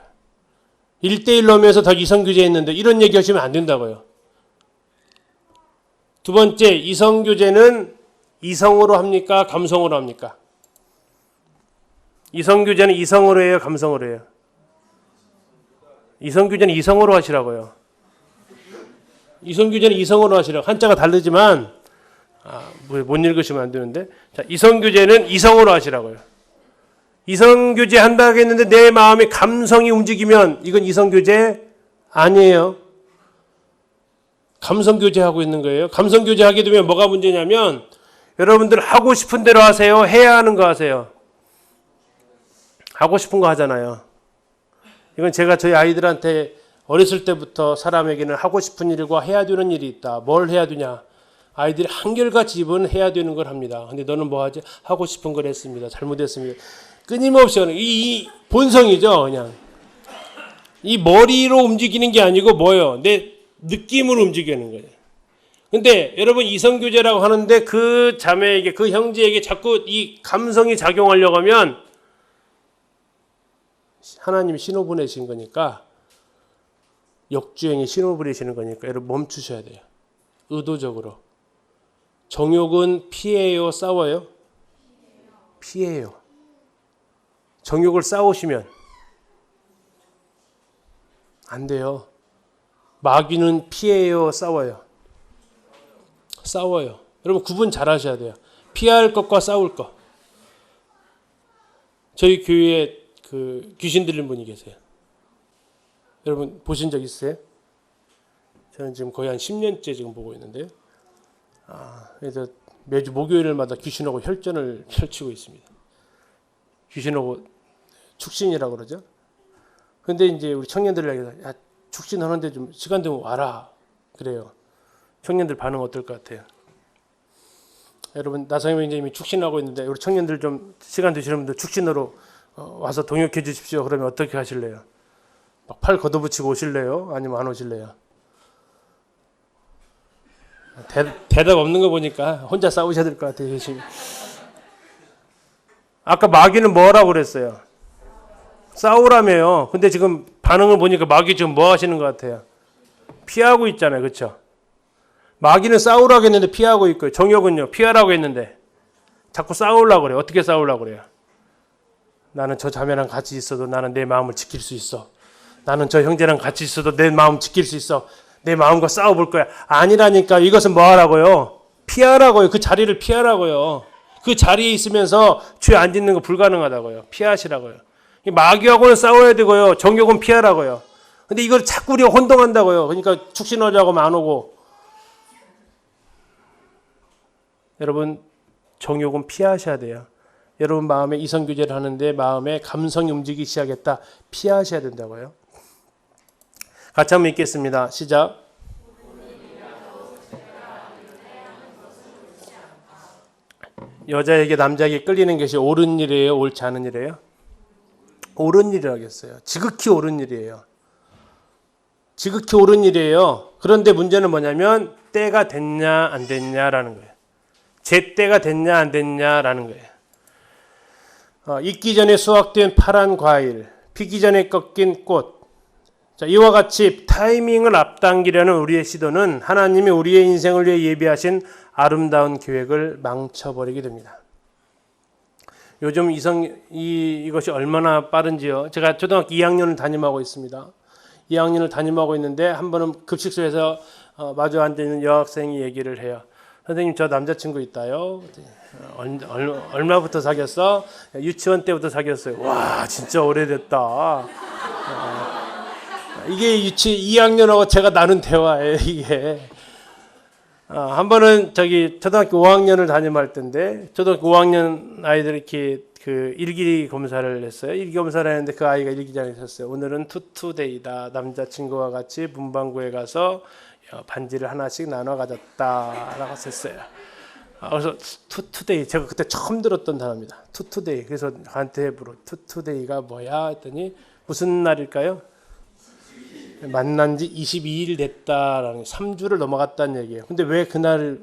1대1로 하면서 더 이성교제 했는데 이런 얘기 하시면 안 된다고요. 두 번째, 이성교제는 이성으로 합니까? 감성으로 합니까? 이성교제는 이성으로 해요? 감성으로 해요? 이성교제는 이성으로 하시라고요. 이성교제는 이성으로 하시라고. 한자가 다르지만 못 읽으시면 안 되는데, 자, 이성교제는 이성으로 하시라고요. 이성교제 한다고 했는데 내 마음에 감성이 움직이면 이건 이성교제 아니에요. 감성교제하고 있는 거예요. 감성교제하게 되면 뭐가 문제냐면 여러분들 하고 싶은 대로 하세요? 해야 하는 거 하세요? 하고 싶은 거 하잖아요. 이건 제가 저희 아이들한테 어렸을 때부터 사람에게는 하고 싶은 일과 해야 되는 일이 있다. 뭘 해야 되냐? 아이들이 한결같이 입은 해야 되는 걸 합니다. 근데 너는 뭐 하지? 하고 싶은 걸 했습니다. 잘못했습니다. 끊임없이 하는 이 본성이죠, 그냥. 이 머리로 움직이는 게 아니고 뭐예요? 내 느낌으로 움직이는 거예요. 근데 여러분 이성교제라고 하는데 그 자매에게, 그 형제에게 자꾸 이 감성이 작용하려고 하면 하나님이 신호 보내신 거니까, 역주행에 신호 보내시는 거니까 여러분 멈추셔야 돼요. 의도적으로. 정욕은 피해요, 싸워요? 피해요. 정욕을 싸우시면 안 돼요. 마귀는 피해요, 싸워요? 싸워요. 여러분 구분 잘 하셔야 돼요. 피할 것과 싸울 것. 저희 교회에 그 귀신 들린 분이 계세요. 여러분 보신 적 있어요? 저는 지금 거의 한 10년째 지금 보고 있는데요. 그래서 매주 목요일마다 귀신하고 혈전을 펼치고 있습니다. 귀신하고 축신이라고 그러죠. 근데 이제 우리 청년들에게 야, 축신하는데 좀 시간 되면 와라 그래요. 청년들 반응 어떨 것 같아요? 여러분 나성희 원장님이 축신하고 있는데 우리 청년들 좀 시간 되시는 분들 축신으로 와서 동역해 주십시오. 그러면 어떻게 하실래요? 막 팔 걷어붙이고 오실래요? 아니면 안 오실래요? 대답 없는 거 보니까 혼자 싸우셔야 될 것 같아요. 열심히. 아까 마귀는 뭐라고 그랬어요? 싸우라며요. 근데 지금 반응을 보니까 마귀 지금 뭐 하시는 것 같아요? 피하고 있잖아요. 그렇죠? 마귀는 싸우라고 했는데 피하고 있고요. 정욕은요. 피하라고 했는데 자꾸 싸우려고 그래요. 어떻게 싸우려고 그래요? 나는 저 자매랑 같이 있어도 나는 내 마음을 지킬 수 있어. 나는 저 형제랑 같이 있어도 내 마음 지킬 수 있어. 내 마음과 싸워볼 거야. 아니라니까. 이것은 뭐 하라고요? 피하라고요. 그 자리를 피하라고요. 그 자리에 있으면서 죄 안 짓는 거 불가능하다고요. 피하시라고요. 마귀하고는 싸워야 되고요. 정욕은 피하라고요. 근데 이걸 자꾸 우리가 혼동한다고요. 그러니까 축신하자고 하면 안 오고. 여러분 정욕은 피하셔야 돼요. 여러분 마음에 이성교제를 하는데 마음에 감성이 움직이기 시작했다. 피하셔야 된다고요. 같이 한번 읽겠습니다. 시작. 여자에게 남자에게 끌리는 것이 옳은 일이에요? 옳지 않은 일이에요? 옳은 일이라겠어요. 지극히 옳은 일이에요. 지극히 옳은 일이에요. 그런데 문제는 뭐냐면 때가 됐냐 안 됐냐라는 거예요. 제 때가 됐냐 안 됐냐라는 거예요. 익기 전에 수확된 파란 과일, 피기 전에 꺾인 꽃. 자, 이와 같이 타이밍을 앞당기려는 우리의 시도는 하나님이 우리의 인생을 위해 예비하신 아름다운 계획을 망쳐버리게 됩니다. 요즘 이것이 얼마나 빠른지요. 제가 초등학교 2학년을 담임하고 있습니다. 2학년을 담임하고 있는데 한 번은 급식소에서 마주 앉아있는 여학생이 얘기를 해요. 선생님 저 남자친구 있다요. 얼마부터 사귀었어? 유치원 때부터 사귀었어요. 와 진짜 오래됐다. 이게 2학년하고 제가 나눈 대화예요. 이게. 한 번은 초등학교 5학년을 담임할 때인데 초등학교 5학년 아이들이 이렇게 그 일기 검사를 했어요. 일기 검사를 했는데 그 아이가 일기장에 썼어요. 오늘은 투투데이다. 남자친구와 같이 문방구에 가서 반지를 하나씩 나눠 가졌다라고 썼어요. 그래서 투투데이 제가 그때 처음 들었던 단어입니다. 투투데이. 그래서 저한테 투투데이가 뭐야 했더니 무슨 날일까요? 만난 지 22일 됐다라는 3주를 넘어갔다는 얘기예요. 근데 왜 그날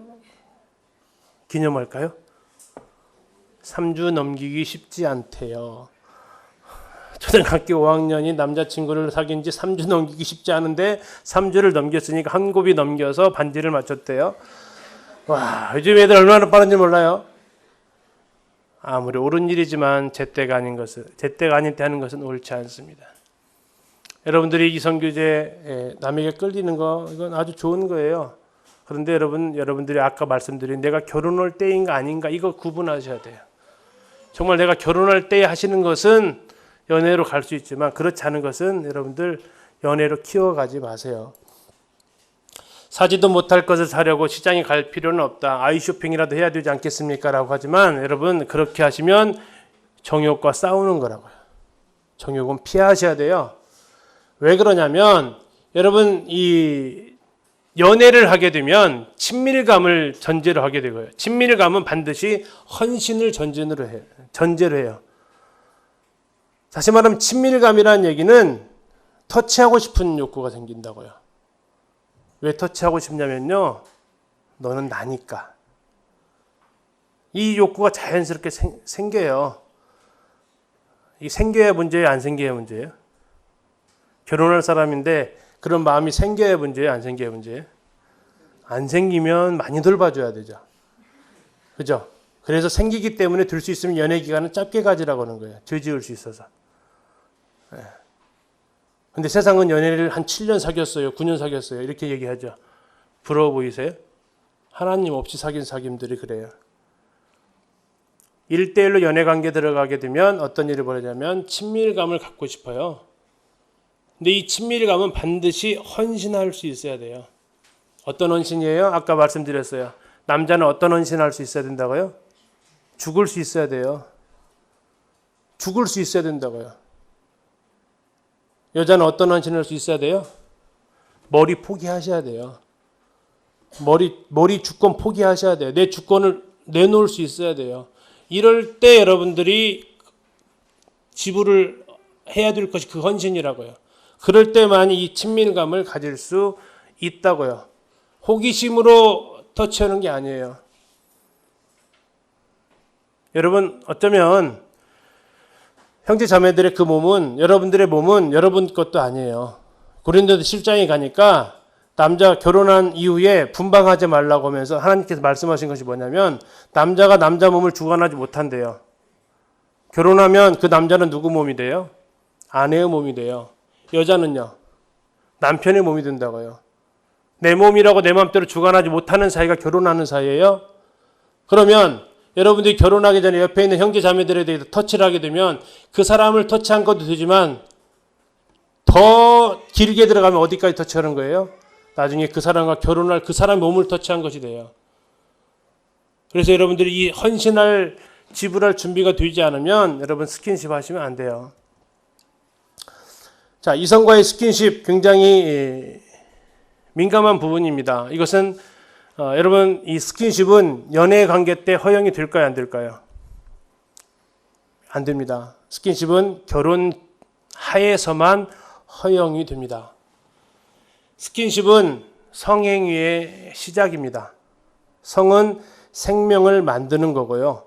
기념할까요? 3주 넘기기 쉽지 않대요. 초등학교 5학년이 남자친구를 사귄 지 3주 넘기기 쉽지 않은데 3주를 넘겼으니까 한 곱이 넘겨서 반지를 맞췄대요. 와, 요즘 애들 얼마나 빠른지 몰라요. 아무리 옳은 일이지만 제때가 아닌 때 하는 것은 옳지 않습니다. 여러분들이 이성교제 남에게 끌리는 거 이건 아주 좋은 거예요. 그런데 여러분들이 아까 말씀드린 내가 결혼할 때인가 아닌가 이거 구분하셔야 돼요. 정말 내가 결혼할 때 하시는 것은 연애로 갈 수 있지만 그렇지 않은 것은 여러분들 연애로 키워가지 마세요. 사지도 못할 것을 사려고 시장에 갈 필요는 없다. 아이 쇼핑이라도 해야 되지 않겠습니까? 라고 하지만 여러분 그렇게 하시면 정욕과 싸우는 거라고요. 정욕은 피하셔야 돼요. 왜 그러냐면 여러분 이 연애를 하게 되면 친밀감을 전제로 하게 되고요. 친밀감은 반드시 헌신을 전제로 해요. 다시 말하면 친밀감이라는 얘기는 터치하고 싶은 욕구가 생긴다고요. 왜 터치하고 싶냐면요. 너는 나니까. 이 욕구가 자연스럽게 생겨요. 이 생겨야 문제예요, 안 생겨야 문제예요? 결혼할 사람인데 그런 마음이 생겨야 문제예요, 안 생겨야 문제예요? 안 생기면 많이들 봐줘야 되죠. 그죠? 그래서 생기기 때문에 들 수 있으면 연애 기간은 짧게 가지라고 하는 거예요. 죄지을 수 있어서. 근데 세상은 연애를 한 7년 사귀었어요. 9년 사귀었어요. 이렇게 얘기하죠. 부러워 보이세요? 하나님 없이 사귄 사귐들이 그래요. 1대1로 연애 관계 들어가게 되면 어떤 일이 벌어지냐면 친밀감을 갖고 싶어요. 근데 이 친밀감은 반드시 헌신할 수 있어야 돼요. 어떤 헌신이에요? 아까 말씀드렸어요. 남자는 어떤 헌신할 수 있어야 된다고요? 죽을 수 있어야 돼요. 죽을 수 있어야 된다고요. 여자는 어떤 헌신을 할 수 있어야 돼요? 머리 포기하셔야 돼요. 머리 주권 포기하셔야 돼요. 내 주권을 내놓을 수 있어야 돼요. 이럴 때 여러분들이 지불을 해야 될 것이 그 헌신이라고요. 그럴 때만이 이 친밀감을 가질 수 있다고요. 호기심으로 터치하는 게 아니에요. 여러분 어쩌면 형제 자매들의 그 몸은 여러분들의 몸은 여러분 것도 아니에요. 고린도서 10장에 가니까 남자 결혼한 이후에 분방하지 말라고 하면서 하나님께서 말씀하신 것이 뭐냐면 남자가 남자 몸을 주관하지 못한대요. 결혼하면 그 남자는 누구 몸이 돼요? 아내의 몸이 돼요. 여자는요? 남편의 몸이 된다고요. 내 몸이라고 내 마음대로 주관하지 못하는 사이가 결혼하는 사이예요. 그러면 여러분들이 결혼하기 전에 옆에 있는 형제 자매들에 대해서 터치를 하게 되면 그 사람을 터치한 것도 되지만 더 길게 들어가면 어디까지 터치하는 거예요? 나중에 그 사람과 결혼할 그 사람의 몸을 터치한 것이 돼요. 그래서 여러분들이 이 헌신할 지불할 준비가 되지 않으면 여러분 스킨십 하시면 안 돼요. 자, 이성과의 스킨십 굉장히 민감한 부분입니다. 이것은 여러분 이 스킨십은 연애 관계 때 허용이 될까요, 안 될까요? 안 됩니다. 스킨십은 결혼 하에서만 허용이 됩니다. 스킨십은 성행위의 시작입니다. 성은 생명을 만드는 거고요.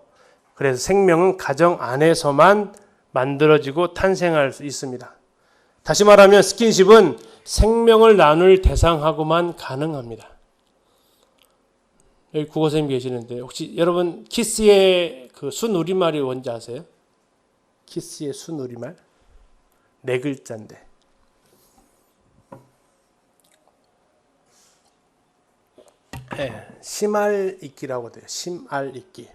그래서 생명은 가정 안에서만 만들어지고 탄생할 수 있습니다. 다시 말하면 스킨십은 생명을 나눌 대상하고만 가능합니다. 여기 국어선생님 계시는데 혹시 여러분 키스의 그 순우리말이 뭔지 아세요? 키스의 순우리말? 4글자인데 네, 심알잇기라고 돼요. 심알잇기.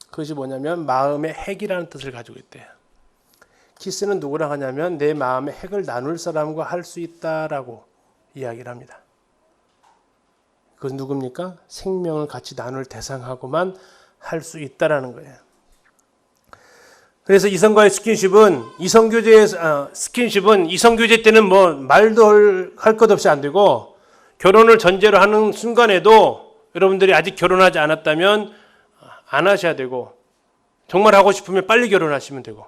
그것이 뭐냐면 마음의 핵이라는 뜻을 가지고 있대요. 키스는 누구랑 하냐면 내 마음의 핵을 나눌 사람과 할 수 있다라고 이야기를 합니다. 그건 누굽니까? 생명을 같이 나눌 대상하고만 할 수 있다라는 거예요. 그래서 이성과의 스킨십은 이성교제 때는 뭐 말도 할 것 없이 안 되고 결혼을 전제로 하는 순간에도 여러분들이 아직 결혼하지 않았다면 안 하셔야 되고 정말 하고 싶으면 빨리 결혼하시면 되고.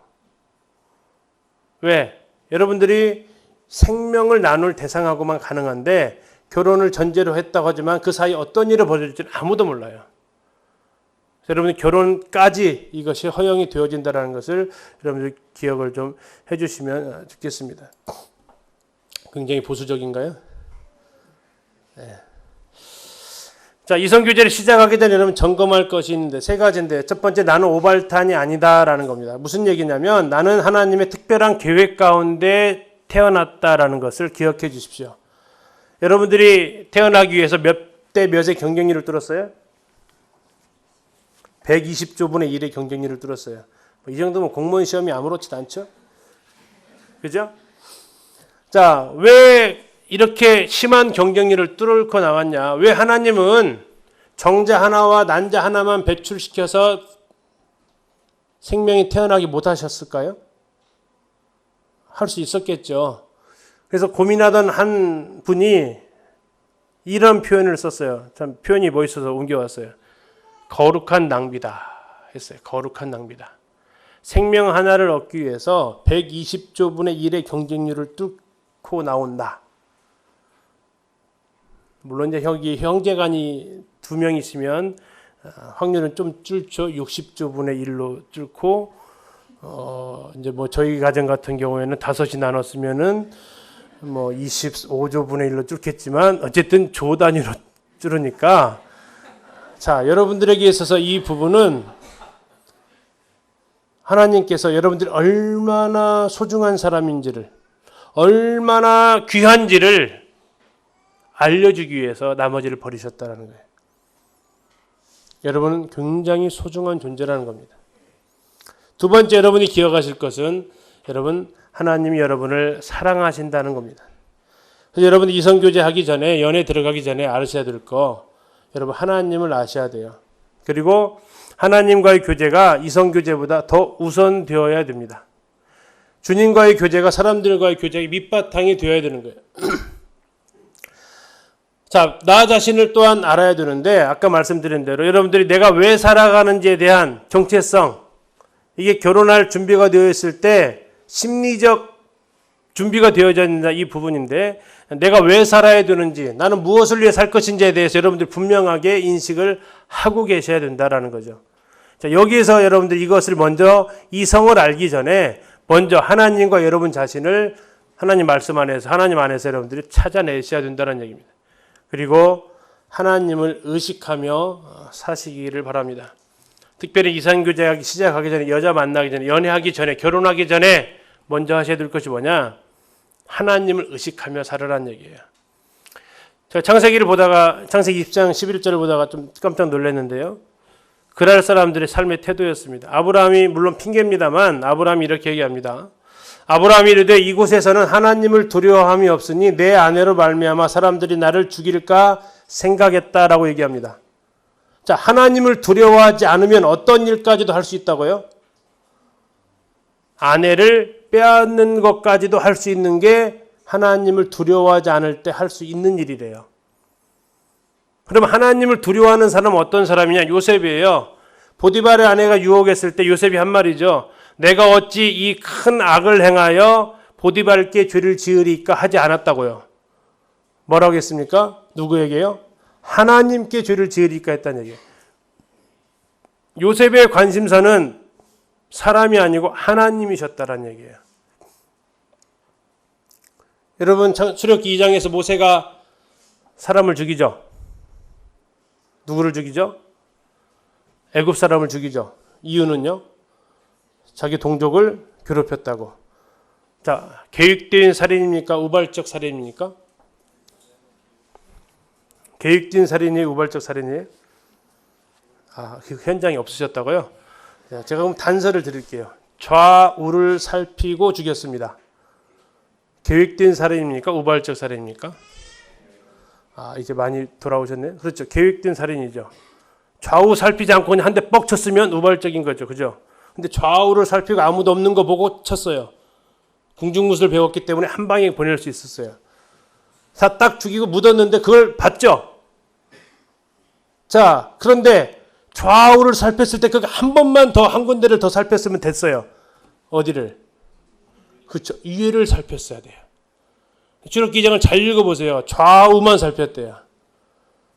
왜? 여러분들이 생명을 나눌 대상하고만 가능한데 결혼을 전제로 했다고 하지만 그 사이 어떤 일이 벌어질지는 아무도 몰라요. 여러분이 결혼까지 이것이 허용이 되어진다는 것을 여러분들 기억을 좀 해주시면 좋겠습니다. 굉장히 보수적인가요? 네. 자, 이성교제를 시작하기 전에 여러분 점검할 것이 있는데 3가지인데 첫 번째 나는 오발탄이 아니다라는 겁니다. 무슨 얘기냐면 나는 하나님의 특별한 계획 가운데 태어났다라는 것을 기억해 주십시오. 여러분들이 태어나기 위해서 몇 대 몇의 경쟁률을 뚫었어요? 120조분의 1의 경쟁률을 뚫었어요. 이 정도면 공무원 시험이 아무렇지도 않죠? 그죠? 자, 왜 이렇게 심한 경쟁률을 뚫고 나왔냐? 왜 하나님은 정자 하나와 난자 하나만 배출시켜서 생명이 태어나게 못하셨을까요? 할 수 있었겠죠. 그래서 고민하던 한 분이 이런 표현을 썼어요. 참 표현이 멋있어서 옮겨왔어요. 거룩한 낭비다 했어요. 거룩한 낭비다. 생명 하나를 얻기 위해서 120조분의 1의 경쟁률을 뚫고 나온다. 물론 이제 형제간이 두 명이시면 확률은 좀 줄죠. 60조분의 1로 줄고 이제 뭐 저희 가정 같은 경우에는 다섯이 나눴으면은 뭐 25조분의 1로 줄겠지만 어쨌든 조 단위로 줄으니까 자, 여러분들에게 있어서 이 부분은 하나님께서 여러분들이 얼마나 소중한 사람인지를 얼마나 귀한지를 알려주기 위해서 나머지를 버리셨다는 거예요. 여러분은 굉장히 소중한 존재라는 겁니다. 두 번째 여러분이 기억하실 것은 여러분 하나님이 여러분을 사랑하신다는 겁니다. 그래서 여러분이 이성교제 하기 전에 연애 들어가기 전에 아셔야 될 거 여러분 하나님을 아셔야 돼요. 그리고 하나님과의 교제가 이성교제보다 더 우선되어야 됩니다. 주님과의 교제가 사람들과의 교제의 밑바탕이 되어야 되는 거예요. 자, 나 자신을 또한 알아야 되는데 아까 말씀드린 대로 여러분들이 내가 왜 살아가는지에 대한 정체성 이게 결혼할 준비가 되어 있을 때 심리적 준비가 되어져 있는 이 부분인데 내가 왜 살아야 되는지 나는 무엇을 위해 살 것인지에 대해서 여러분들 분명하게 인식을 하고 계셔야 된다라는 거죠. 자, 여기에서 여러분들 이것을 먼저 이성을 알기 전에 먼저 하나님과 여러분 자신을 하나님 말씀 안에서 하나님 안에서 여러분들이 찾아내셔야 된다는 얘기입니다. 그리고 하나님을 의식하며 사시기를 바랍니다. 특별히 이성교제 시작하기 전에 여자 만나기 전에 연애하기 전에 결혼하기 전에 먼저 하셔야 될 것이 뭐냐? 하나님을 의식하며 살으라는 얘기예요. 제가 창세기를 보다가 창세기 20장 11절을 보다가 좀 깜짝 놀랐는데요. 그날 사람들의 삶의 태도였습니다. 아브라함이 물론 핑계입니다만 아브라함이 이렇게 얘기합니다. 아브라함이 이르되 이곳에서는 하나님을 두려워함이 없으니 내 아내로 말미암아 사람들이 나를 죽일까 생각했다라고 얘기합니다. 자, 하나님을 두려워하지 않으면 어떤 일까지도 할 수 있다고요? 아내를 빼앗는 것까지도 할 수 있는 게 하나님을 두려워하지 않을 때 할 수 있는 일이래요. 그럼 하나님을 두려워하는 사람은 어떤 사람이냐? 요셉이에요. 보디발의 아내가 유혹했을 때 요셉이 한 말이죠. 내가 어찌 이 큰 악을 행하여 보디발께 죄를 지으리까 하지 않았다고요. 뭐라고 했습니까? 누구에게요? 하나님께 죄를 지으리까 했다는 얘기예요. 요셉의 관심사는 사람이 아니고 하나님이셨다는 얘기예요. 여러분 출애굽기 2장에서 모세가 사람을 죽이죠. 누구를 죽이죠? 애굽 사람을 죽이죠. 이유는요? 자기 동족을 괴롭혔다고. 자, 계획된 살인입니까? 우발적 살인입니까? 계획된 살인이 우발적 살인이에요? 그 현장이 없으셨다고요? 제가 그럼 단서를 드릴게요. 좌우를 살피고 죽였습니다. 계획된 살인입니까? 우발적 살인입니까? 이제 많이 돌아오셨네요. 그렇죠. 계획된 살인이죠. 좌우 살피지 않고 그냥 한 대 뻑 쳤으면 우발적인 거죠. 그죠? 근데 좌우를 살피고 아무도 없는 거 보고 쳤어요. 궁중무술 배웠기 때문에 한 방에 보낼 수 있었어요. 딱 죽이고 묻었는데 그걸 봤죠? 자, 그런데 좌우를 살폈을 때 그거 한 번만 더 한 군데를 더 살폈으면 됐어요. 어디를? 그렇죠. 위를 살폈어야 돼요. 출애굽기 2장을 잘 읽어보세요. 좌우만 살폈대요.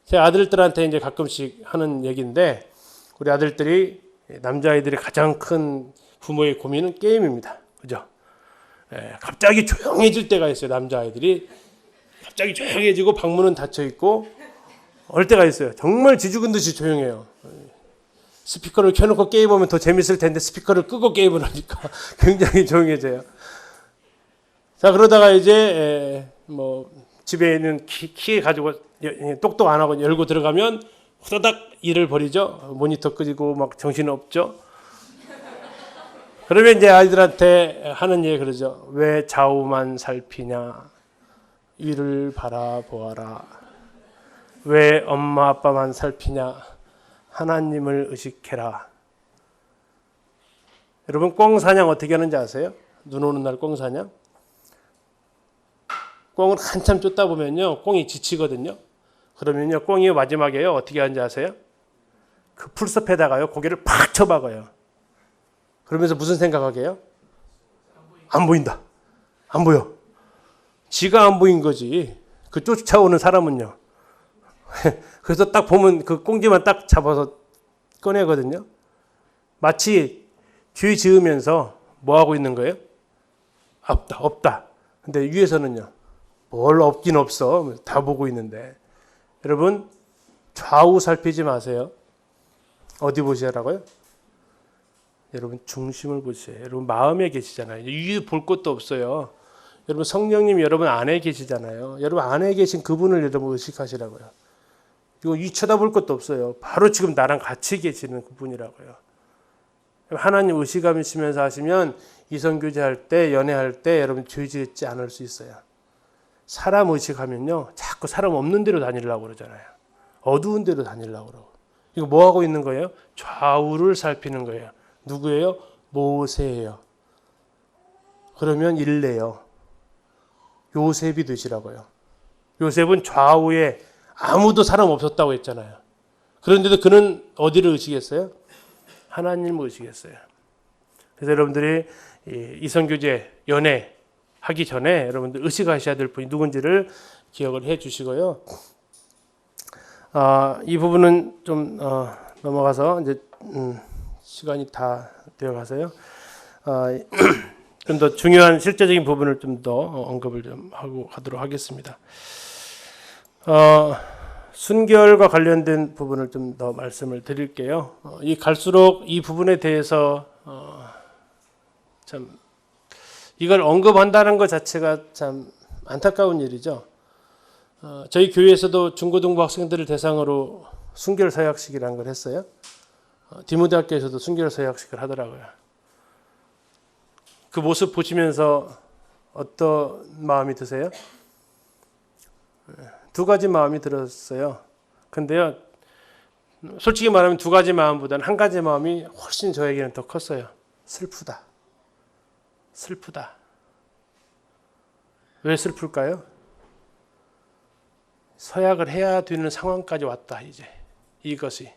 제 아들들한테 이제 가끔씩 하는 얘기인데 우리 아들들이 남자아이들이 가장 큰 부모의 고민은 게임입니다. 그죠? 갑자기 조용해질 때가 있어요. 남자아이들이 갑자기 조용해지고 방문은 닫혀 있고 어릴 때가 있어요. 정말 지죽은 듯이 조용해요. 스피커를 켜놓고 게임하면 더 재밌을 텐데 스피커를 끄고 게임을 하니까 굉장히 조용해져요. 자, 그러다가 이제 뭐 집에 있는 키 가지고 똑똑 안 하고 열고 들어가면 후다닥 일을 벌이죠. 모니터 끄고 막 정신 없죠. 그러면 이제 아이들한테 하는 얘기 그러죠. 왜 좌우만 살피냐? 위를 바라보아라. 왜 엄마 아빠만 살피냐? 하나님을 의식해라. 여러분 꽁 사냥 어떻게 하는지 아세요? 눈 오는 날 꽁 사냥? 꽁을 한참 쫓다 보면요, 꽁이 지치거든요. 그러면요, 꽁이 마지막에요, 어떻게 하는지 아세요? 그 풀숲에다가요, 고개를 팍 쳐박아요. 그러면서 무슨 생각하게 해요? 안 보인다. 안 보여. 지가 안 보인 거지. 그 쫓아오는 사람은요. 그래서 딱 보면 그 꽁지만 딱 잡아서 꺼내거든요. 마치 뒤 지으면서 뭐 하고 있는 거예요? 없다, 없다. 근데 위에서는요, 뭘 없긴 없어. 다 보고 있는데. 여러분, 좌우 살피지 마세요. 어디 보시라고요? 여러분, 중심을 보세요. 여러분, 마음에 계시잖아요. 위에 볼 것도 없어요. 여러분, 성령님 여러분 안에 계시잖아요. 여러분 안에 계신 그분을 여러분 의식하시라고요. 이거 위 쳐다볼 것도 없어요. 바로 지금 나랑 같이 계시는 그분이라고요. 하나님 의식하시면서 하시면 이성교제 할 때, 연애할 때 여러분 죄 짓지 않을 수 있어요. 사람 의식하면요, 자꾸 사람 없는 데로 다니려고 그러잖아요. 어두운 데로 다니려고 그러고. 이거 뭐 하고 있는 거예요? 좌우를 살피는 거예요. 누구예요? 모세예요. 그러면 일래요. 요셉이 되시라고요. 요셉은 좌우에 아무도 사람 없었다고 했잖아요. 그런데도 그는 어디를 의식했어요? 하나님을 의식했어요. 그래서 여러분들이 이성교제 연애 하기 전에 여러분들 의식하셔야 될 분이 누군지를 기억을 해 주시고요. 이 부분은 좀 넘어가서 이제 시간이 다 되어 가서요. 좀 더 중요한 실제적인 부분을 좀 더 언급을 좀 하고 가도록 하겠습니다. 순결과 관련된 부분을 좀 더 말씀을 드릴게요. 갈수록 이 부분에 대해서 참 이걸 언급한다는 것 자체가 참 안타까운 일이죠. 저희 교회에서도 중고등부 학생들을 대상으로 순결 서약식이라는 걸 했어요. 디모데학교에서도 순결 서약식을 하더라고요. 그 모습 보시면서 어떤 마음이 드세요? 두 가지 마음이 들었어요. 근데요, 솔직히 말하면 두 가지 마음보다는 한 가지 마음이 훨씬 저에게는 더 컸어요. 슬프다. 슬프다. 왜 슬플까요? 서약을 해야 되는 상황까지 왔다, 이제. 이것이.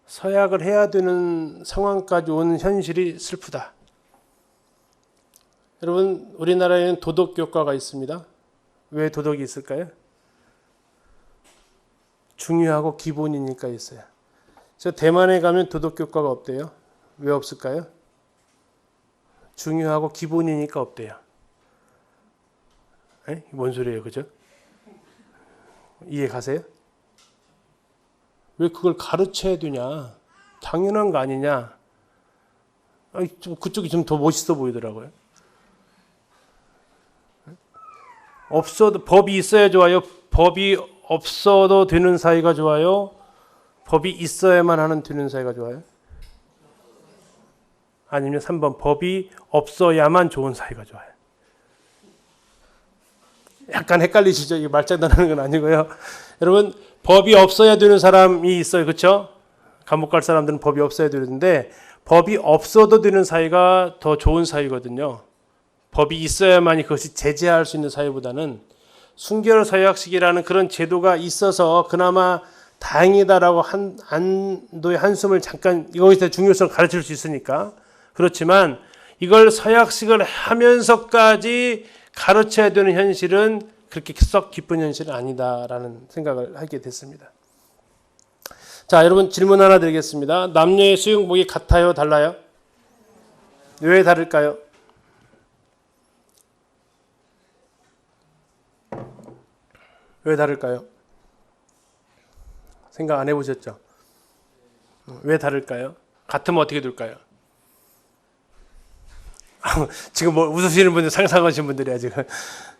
서약을 해야 되는 상황까지 온 현실이 슬프다. 여러분, 우리나라에는 도덕교과가 있습니다. 왜 도덕이 있을까요? 중요하고 기본이니까 있어요. 저 대만에 가면 도덕교과가 없대요. 왜 없을까요? 중요하고 기본이니까 없대요. 뭔 소리예요, 그죠? 이해 가세요? 왜 그걸 가르쳐야 되냐? 당연한 거 아니냐? 그쪽이 좀 더 멋있어 보이더라고요. 없어도 법이 있어야 좋아요? 법이 없어도 되는 사이가 좋아요? 법이 있어야만 하는 되는 사이가 좋아요? 아니면 3번 법이 없어야만 좋은 사이가 좋아요? 약간 헷갈리시죠? 이게 말장난하는 건 아니고요. 여러분, 법이 없어야 되는 사람이 있어요. 그렇죠? 감옥 갈 사람들은 법이 없어야 되는데 법이 없어도 되는 사이가 더 좋은 사이거든요. 법이 있어야만이 그것이 제재할 수 있는 사회보다는 순결 서약식이라는 그런 제도가 있어서 그나마 다행이다라고 안도의 한숨을 잠깐 이것에 중요성을 가르칠 수 있으니까. 그렇지만 이걸 서약식을 하면서까지 가르쳐야 되는 현실은 그렇게 썩 기쁜 현실은 아니다라는 생각을 하게 됐습니다. 자, 여러분 질문 하나 드리겠습니다. 남녀의 수영복이 같아요? 달라요? 왜 다를까요? 왜 다를까요? 생각 안 해보셨죠? 왜 다를까요? 같으면 어떻게 될까요? 지금 뭐 웃으시는 분들 상상하신 분들이야 지금.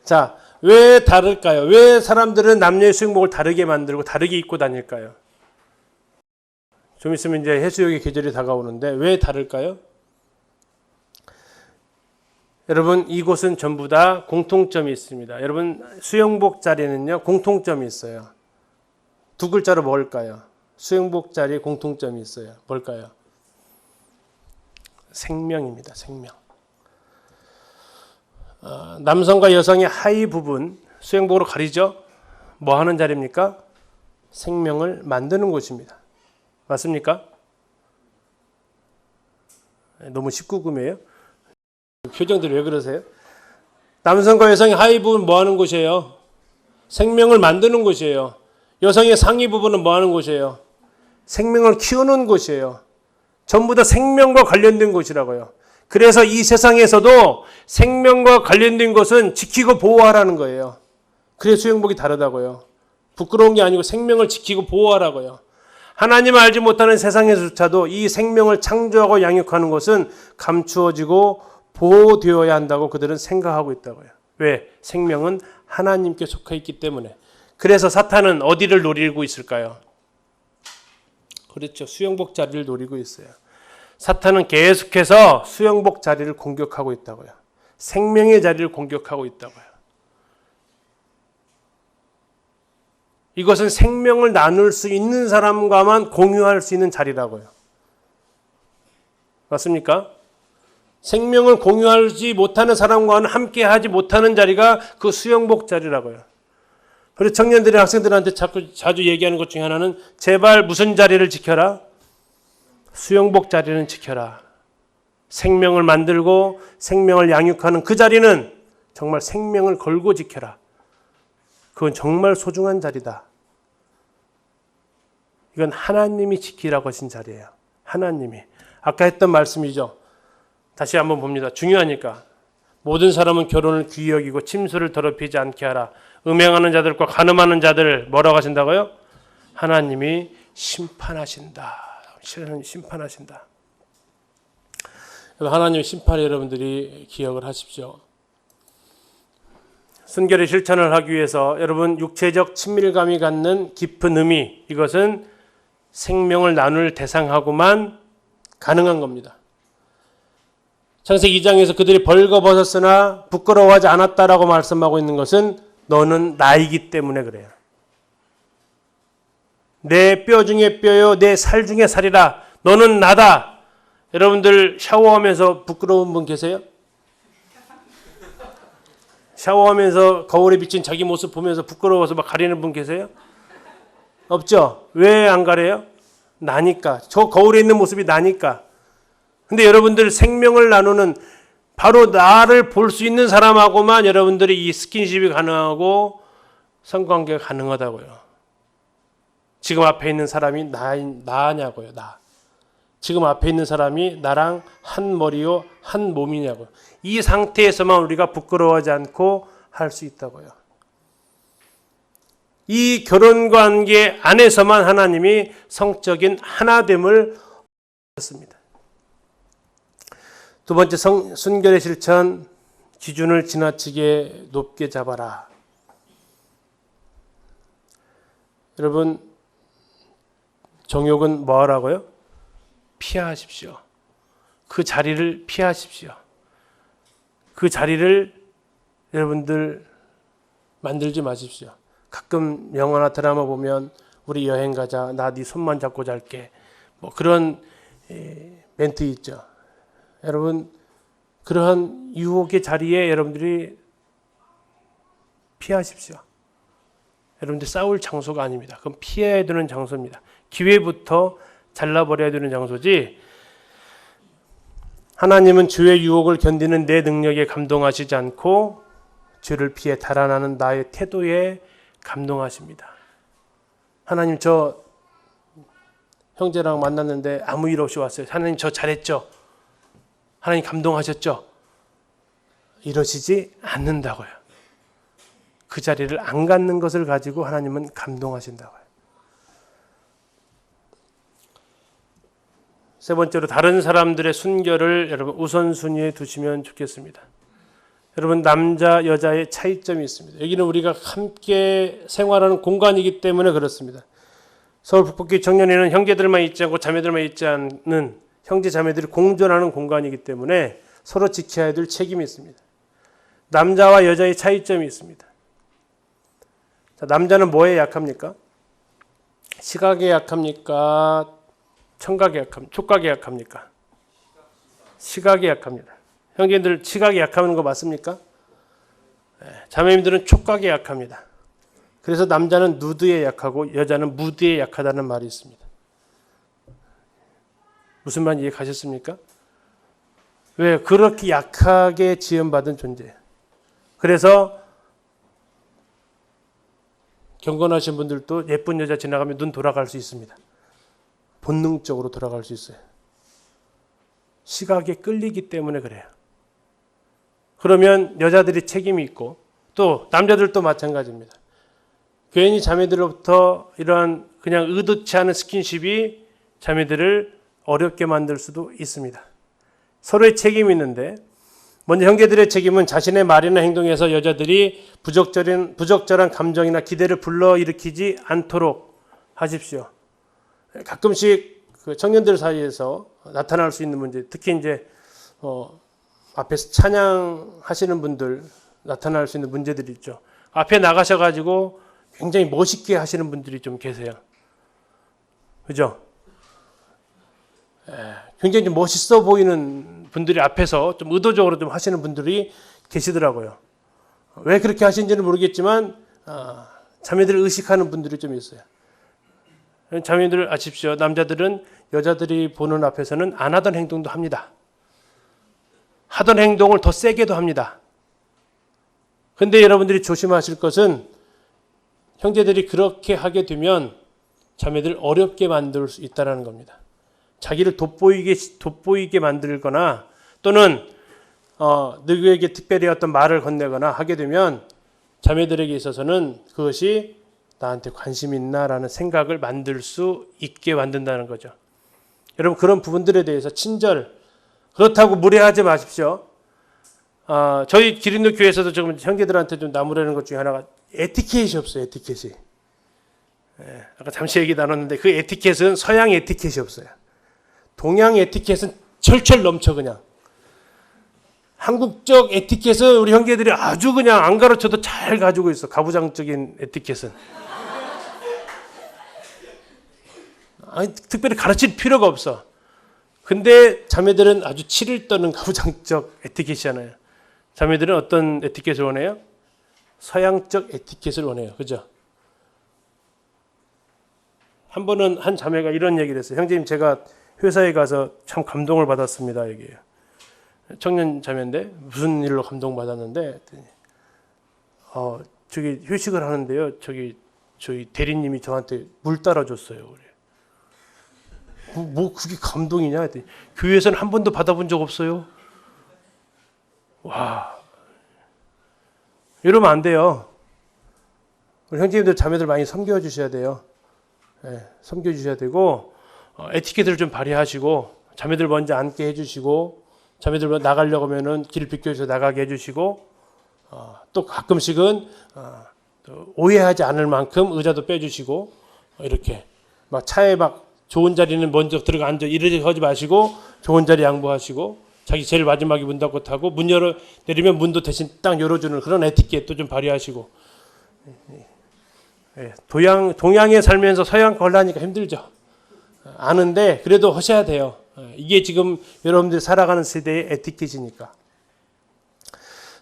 자, 왜 다를까요? 왜 사람들은 남녀의 수영복을 다르게 만들고 다르게 입고 다닐까요? 좀 있으면 이제 해수욕의 계절이 다가오는데 왜 다를까요? 여러분, 이곳은 전부 다 공통점이 있습니다. 여러분, 수영복 자리는요, 공통점이 있어요. 두 글자로 뭘까요? 수영복 자리에 공통점이 있어요. 뭘까요? 생명입니다. 생명. 남성과 여성의 하의 부분, 수영복으로 가리죠? 뭐 하는 자리입니까? 생명을 만드는 곳입니다. 맞습니까? 너무 19금이에요? 표정들이 왜 그러세요? 남성과 여성의 하의 부분 뭐 하는 곳이에요? 생명을 만드는 곳이에요. 여성의 상위 부분은 뭐 하는 곳이에요? 생명을 키우는 곳이에요. 전부 다 생명과 관련된 곳이라고요. 그래서 이 세상에서도 생명과 관련된 것은 지키고 보호하라는 거예요. 그래서 수영복이 다르다고요. 부끄러운 게 아니고 생명을 지키고 보호하라고요. 하나님을 알지 못하는 세상에서조차도 이 생명을 창조하고 양육하는 것은 감추어지고 보호되어야 한다고 그들은 생각하고 있다고요. 왜? 생명은 하나님께 속해 있기 때문에. 그래서 사탄은 어디를 노리고 있을까요? 그렇죠. 수영복 자리를 노리고 있어요. 사탄은 계속해서 수영복 자리를 공격하고 있다고요. 생명의 자리를 공격하고 있다고요. 이것은 생명을 나눌 수 있는 사람과만 공유할 수 있는 자리라고요. 맞습니까? 생명을 공유하지 못하는 사람과는 함께하지 못하는 자리가 그 수영복 자리라고요. 그래서 청년들이 학생들한테 자주 얘기하는 것 중에 하나는 제발 무슨 자리를 지켜라? 수영복 자리는 지켜라. 생명을 만들고 생명을 양육하는 그 자리는 정말 생명을 걸고 지켜라. 그건 정말 소중한 자리다. 이건 하나님이 지키라고 하신 자리예요. 하나님이. 아까 했던 말씀이죠. 다시 한번 봅니다. 중요하니까. 모든 사람은 결혼을 귀히 여기고 침수를 더럽히지 않게 하라. 음행하는 자들과 간음하는 자들을 뭐라고 하신다고요? 하나님이 심판하신다. 심판하신다. 하나님의 심판을 여러분들이 기억을 하십시오. 순결의 실천을 하기 위해서 여러분 육체적 친밀감이 갖는 깊은 의미, 이것은 생명을 나눌 대상하고만 가능한 겁니다. 창세기 2장에서 그들이 벌거벗었으나 부끄러워하지 않았다라고 말씀하고 있는 것은 너는 나이기 때문에 그래요. 내 뼈 중에 뼈요, 내 살 중에 살이라. 너는 나다. 여러분들 샤워하면서 부끄러운 분 계세요? 샤워하면서 거울에 비친 자기 모습 보면서 부끄러워서 막 가리는 분 계세요? 없죠? 왜 안 가려요? 나니까. 저 거울에 있는 모습이 나니까. 근데 여러분들 생명을 나누는 바로 나를 볼 수 있는 사람하고만 여러분들이 이 스킨십이 가능하고 성관계가 가능하다고요. 지금 앞에 있는 사람이 나냐고요. 나. 지금 앞에 있는 사람이 나랑 한 머리요, 한 몸이냐고요. 이 상태에서만 우리가 부끄러워하지 않고 할 수 있다고요. 이 결혼관계 안에서만 하나님이 성적인 하나됨을 하셨습니다. 두 번째, 순결의 실천, 기준을 지나치게 높게 잡아라. 여러분, 정욕은 뭐 하라고요? 피하십시오. 그 자리를 피하십시오. 그 자리를 여러분들 만들지 마십시오. 가끔 영화나 드라마 보면 우리 여행 가자, 나 네 손만 잡고 잘게, 뭐 그런 멘트 있죠. 여러분, 그러한 유혹의 자리에 여러분들이 피하십시오. 여러분들 싸울 장소가 아닙니다. 그건 피해야 되는 장소입니다. 기회부터 잘라버려야 되는 장소지. 하나님은 죄의 유혹을 견디는 내 능력에 감동하시지 않고 죄를 피해 달아나는 나의 태도에 감동하십니다. 하나님, 저 형제랑 만났는데 아무 일 없이 왔어요. 하나님, 저 잘했죠? 하나님 감동하셨죠? 이러시지 않는다고요. 그 자리를 안 갖는 것을 가지고 하나님은 감동하신다고요. 세 번째로, 다른 사람들의 순결을 여러분 우선순위에 두시면 좋겠습니다. 여러분, 남자 여자의 차이점이 있습니다. 여기는 우리가 함께 생활하는 공간이기 때문에 그렇습니다. 서울 북극기 청년회는 형제들만 있지 않고 자매들만 있지 않는 형제 자매들이 공존하는 공간이기 때문에 서로 지켜야 될 책임이 있습니다. 남자와 여자의 차이점이 있습니다. 자, 남자는 뭐에 약합니까? 시각에 약합니까? 청각에 약합니까? 촉각에 약합니까? 시각에 약합니다. 형제들 시각에 약하는 거 맞습니까? 네, 자매님들은 촉각에 약합니다. 그래서 남자는 누드에 약하고 여자는 무드에 약하다는 말이 있습니다. 무슨 말 이해 가셨습니까? 왜? 그렇게 약하게 지음받은 존재예요. 그래서 경건하신 분들도 예쁜 여자 지나가면 눈 돌아갈 수 있습니다. 본능적으로 돌아갈 수 있어요. 시각에 끌리기 때문에 그래요. 그러면 여자들이 책임이 있고 또 남자들도 마찬가지입니다. 괜히 자매들로부터 이러한 그냥 의도치 않은 스킨십이 자매들을 어렵게 만들 수도 있습니다. 서로의 책임이 있는데 먼저 형제들의 책임은 자신의 말이나 행동에서 여자들이 부적절한 감정이나 기대를 불러일으키지 않도록 하십시오. 가끔씩 그 청년들 사이에서 나타날 수 있는 문제, 특히 이제 앞에서 찬양하시는 분들 나타날 수 있는 문제들이 있죠. 앞에 나가셔가지고 굉장히 멋있게 하시는 분들이 좀 계세요. 그죠? 굉장히 좀 멋있어 보이는 분들이 앞에서 좀 의도적으로 좀 하시는 분들이 계시더라고요. 왜 그렇게 하신지는 모르겠지만 자매들을 의식하는 분들이 좀 있어요. 자매들 아십시오. 남자들은 여자들이 보는 앞에서는 안 하던 행동도 합니다. 하던 행동을 더 세게도 합니다. 근데 여러분들이 조심하실 것은 형제들이 그렇게 하게 되면 자매들을 어렵게 만들 수 있다는 겁니다. 자기를 돋보이게 만들거나 또는 누구에게 특별히 어떤 말을 건네거나 하게 되면 자매들에게 있어서는 그것이 나한테 관심 있나라는 생각을 만들 수 있게 만든다는 거죠. 여러분 그런 부분들에 대해서 친절, 그렇다고 무례하지 마십시오. 저희 기린도 교회에서도 지금 형제들한테 좀 나무라는 것 중에 하나가 에티켓이 없어요. 에티켓이. 아까 잠시 얘기 나눴는데 그 에티켓은 서양 에티켓이 없어요. 동양 에티켓은 철철 넘쳐 그냥. 한국적 에티켓은 우리 형제들이 아주 그냥 안 가르쳐도 잘 가지고 있어. 가부장적인 에티켓은. 특별히 가르칠 필요가 없어. 근데 자매들은 아주 치를 떠는 가부장적 에티켓이잖아요. 자매들은 어떤 에티켓을 원해요? 서양적 에티켓을 원해요. 그죠? 한 번은 한 자매가 이런 얘기를 했어요. 형제님 제가 회사에 가서 참 감동을 받았습니다. 얘기해요. 청년 자매인데 무슨 일로 감동받았는데 저기 휴식을 하는데요. 저희 대리님이 저한테 물 따라줬어요. 그래. 뭐 그게 감동이냐 했더니 교회에서는 한 번도 받아본 적 없어요. 와, 이러면 안 돼요. 우리 형제님들 자매들 많이 섬겨주셔야 돼요. 네, 섬겨주셔야 되고 에티켓을 좀 발휘하시고 자매들 먼저 앉게 해주시고 자매들 나가려고 하면은 길 비켜서 나가게 해주시고 또 가끔씩은 또 오해하지 않을 만큼 의자도 빼주시고 이렇게 막 차에 막 좋은 자리는 먼저 들어가 앉아 이러지 하지 마시고 좋은 자리 양보하시고 자기 제일 마지막에 문 닫고 타고 문 열어 내리면 문도 대신 딱 열어주는 그런 에티켓도 좀 발휘하시고. 동양에 살면서 서양 걸라니까 힘들죠. 아는데 그래도 하셔야 돼요. 이게 지금 여러분들이 살아가는 세대의 에티켓이니까.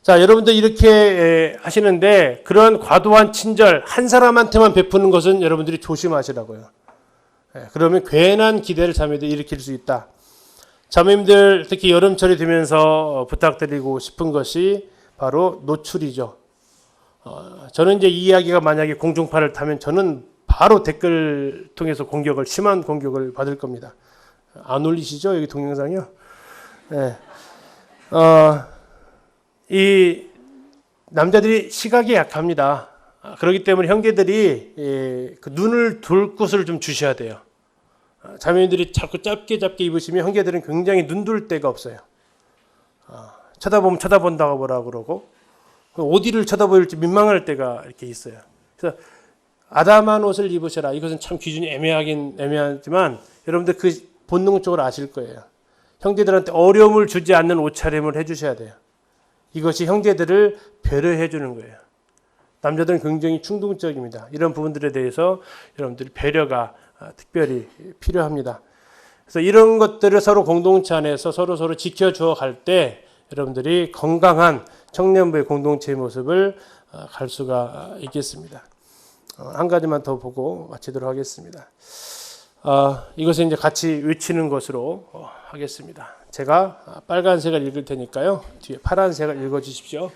자, 여러분들 이렇게 하시는데 그런 과도한 친절 한 사람한테만 베푸는 것은 여러분들이 조심하시라고요. 그러면 괜한 기대를 자매들이 일으킬 수 있다. 자매님들 특히 여름철이 되면서 부탁드리고 싶은 것이 바로 노출이죠. 저는 이제 이 이야기가 만약에 공중파를 타면 저는 바로 댓글 통해서 심한 공격을 받을 겁니다. 안 올리시죠? 여기 동영상이요? 네. 이 남자들이 시각이 약합니다. 그렇기 때문에 형제들이 그 눈을 돌 곳을 좀 주셔야 돼요. 자매들이 자꾸 짧게 입으시면 형제들은 굉장히 눈 돌 데가 없어요. 쳐다보면 쳐다본다고 뭐라 그러고 어디를 쳐다보일지 민망할 때가 이렇게 있어요. 그래서 아담한 옷을 입으셔라. 이것은 참 기준이 애매하지만 여러분들 그 본능적으로 아실 거예요. 형제들한테 어려움을 주지 않는 옷차림을 해주셔야 돼요. 이것이 형제들을 배려해 주는 거예요. 남자들은 굉장히 충동적입니다. 이런 부분들에 대해서 여러분들이 배려가 특별히 필요합니다. 그래서 이런 것들을 서로 공동체 안에서 서로 지켜줘 갈 때 여러분들이 건강한 청년부의 공동체의 모습을 갈 수가 있겠습니다. 한 가지만 더 보고 마치도록 하겠습니다. 이것을 이제 같이 외치는 것으로 하겠습니다. 제가 빨간색을 읽을 테니까요. 뒤에 파란색을 읽어 주십시오.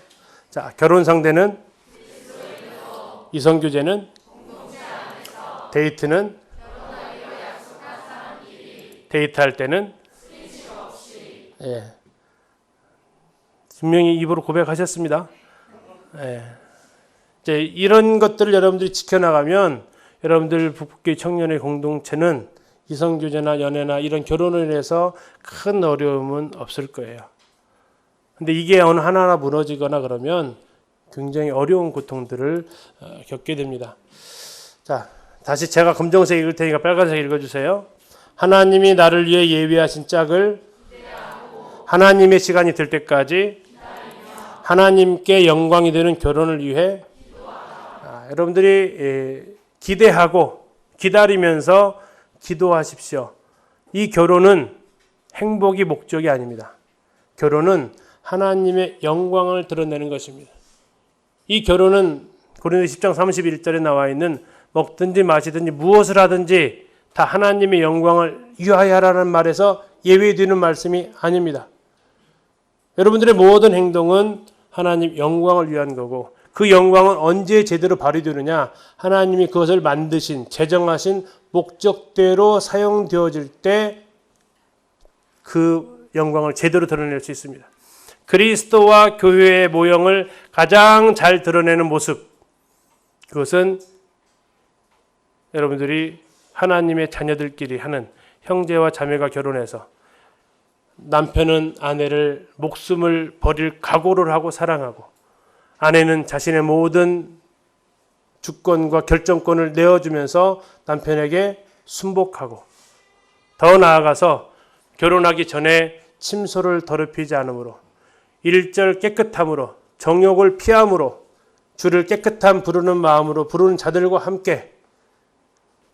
자, 결혼 상대는 이성교제는 데이트는 데이트할 때는 예. 분명히 입으로 고백하셨습니다. 예. 이제 이런 것들을 여러분들이 지켜나가면 여러분들 북북교회 청년의 공동체는 이성교제나 연애나 이런 결혼을 인해서 큰 어려움은 없을 거예요. 근데 이게 어느 하나하나 무너지거나 그러면 굉장히 어려운 고통들을 겪게 됩니다. 자, 다시 제가 검정색 읽을 테니까 빨간색 읽어주세요. 하나님이 나를 위해 예비하신 짝을 하나님의 시간이 될 때까지 하나님께 영광이 되는 결혼을 위해 여러분들이 기대하고 기다리면서 기도하십시오. 이 결혼은 행복이 목적이 아닙니다. 결혼은 하나님의 영광을 드러내는 것입니다. 이 결혼은 고린도서 10장 31절에 나와 있는 먹든지 마시든지 무엇을 하든지 다 하나님의 영광을 위하여 하라는 말에서 예외되는 말씀이 아닙니다. 여러분들의 모든 행동은 하나님 영광을 위한 거고 그 영광은 언제 제대로 발휘되느냐? 하나님이 그것을 만드신 제정하신 목적대로 사용되어질 때 그 영광을 제대로 드러낼 수 있습니다. 그리스도와 교회의 모형을 가장 잘 드러내는 모습, 그것은 여러분들이 하나님의 자녀들끼리 하는 형제와 자매가 결혼해서 남편은 아내를 목숨을 버릴 각오를 하고 사랑하고 아내는 자신의 모든 주권과 결정권을 내어주면서 남편에게 순복하고 더 나아가서 결혼하기 전에 침소를 더럽히지 않으므로 일절 깨끗함으로 정욕을 피함으로 주를 깨끗함 부르는 마음으로 부르는 자들과 함께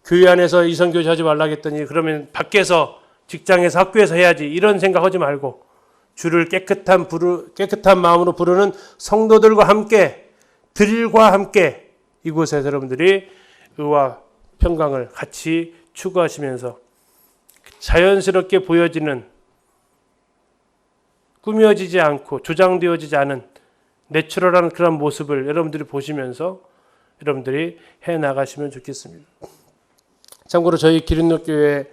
교회 안에서 이성교제 하지 말라 했더니 그러면 밖에서 직장에서 학교에서 해야지 이런 생각하지 말고 주를 깨끗한 마음으로 부르는 성도들과 함께 들과 함께 이곳에서 여러분들이 의와 평강을 같이 추구하시면서 자연스럽게 보여지는 꾸며지지 않고 조장되어지지 않은 내추럴한 그런 모습을 여러분들이 보시면서 여러분들이 해나가시면 좋겠습니다. 참고로 저희 기린노교회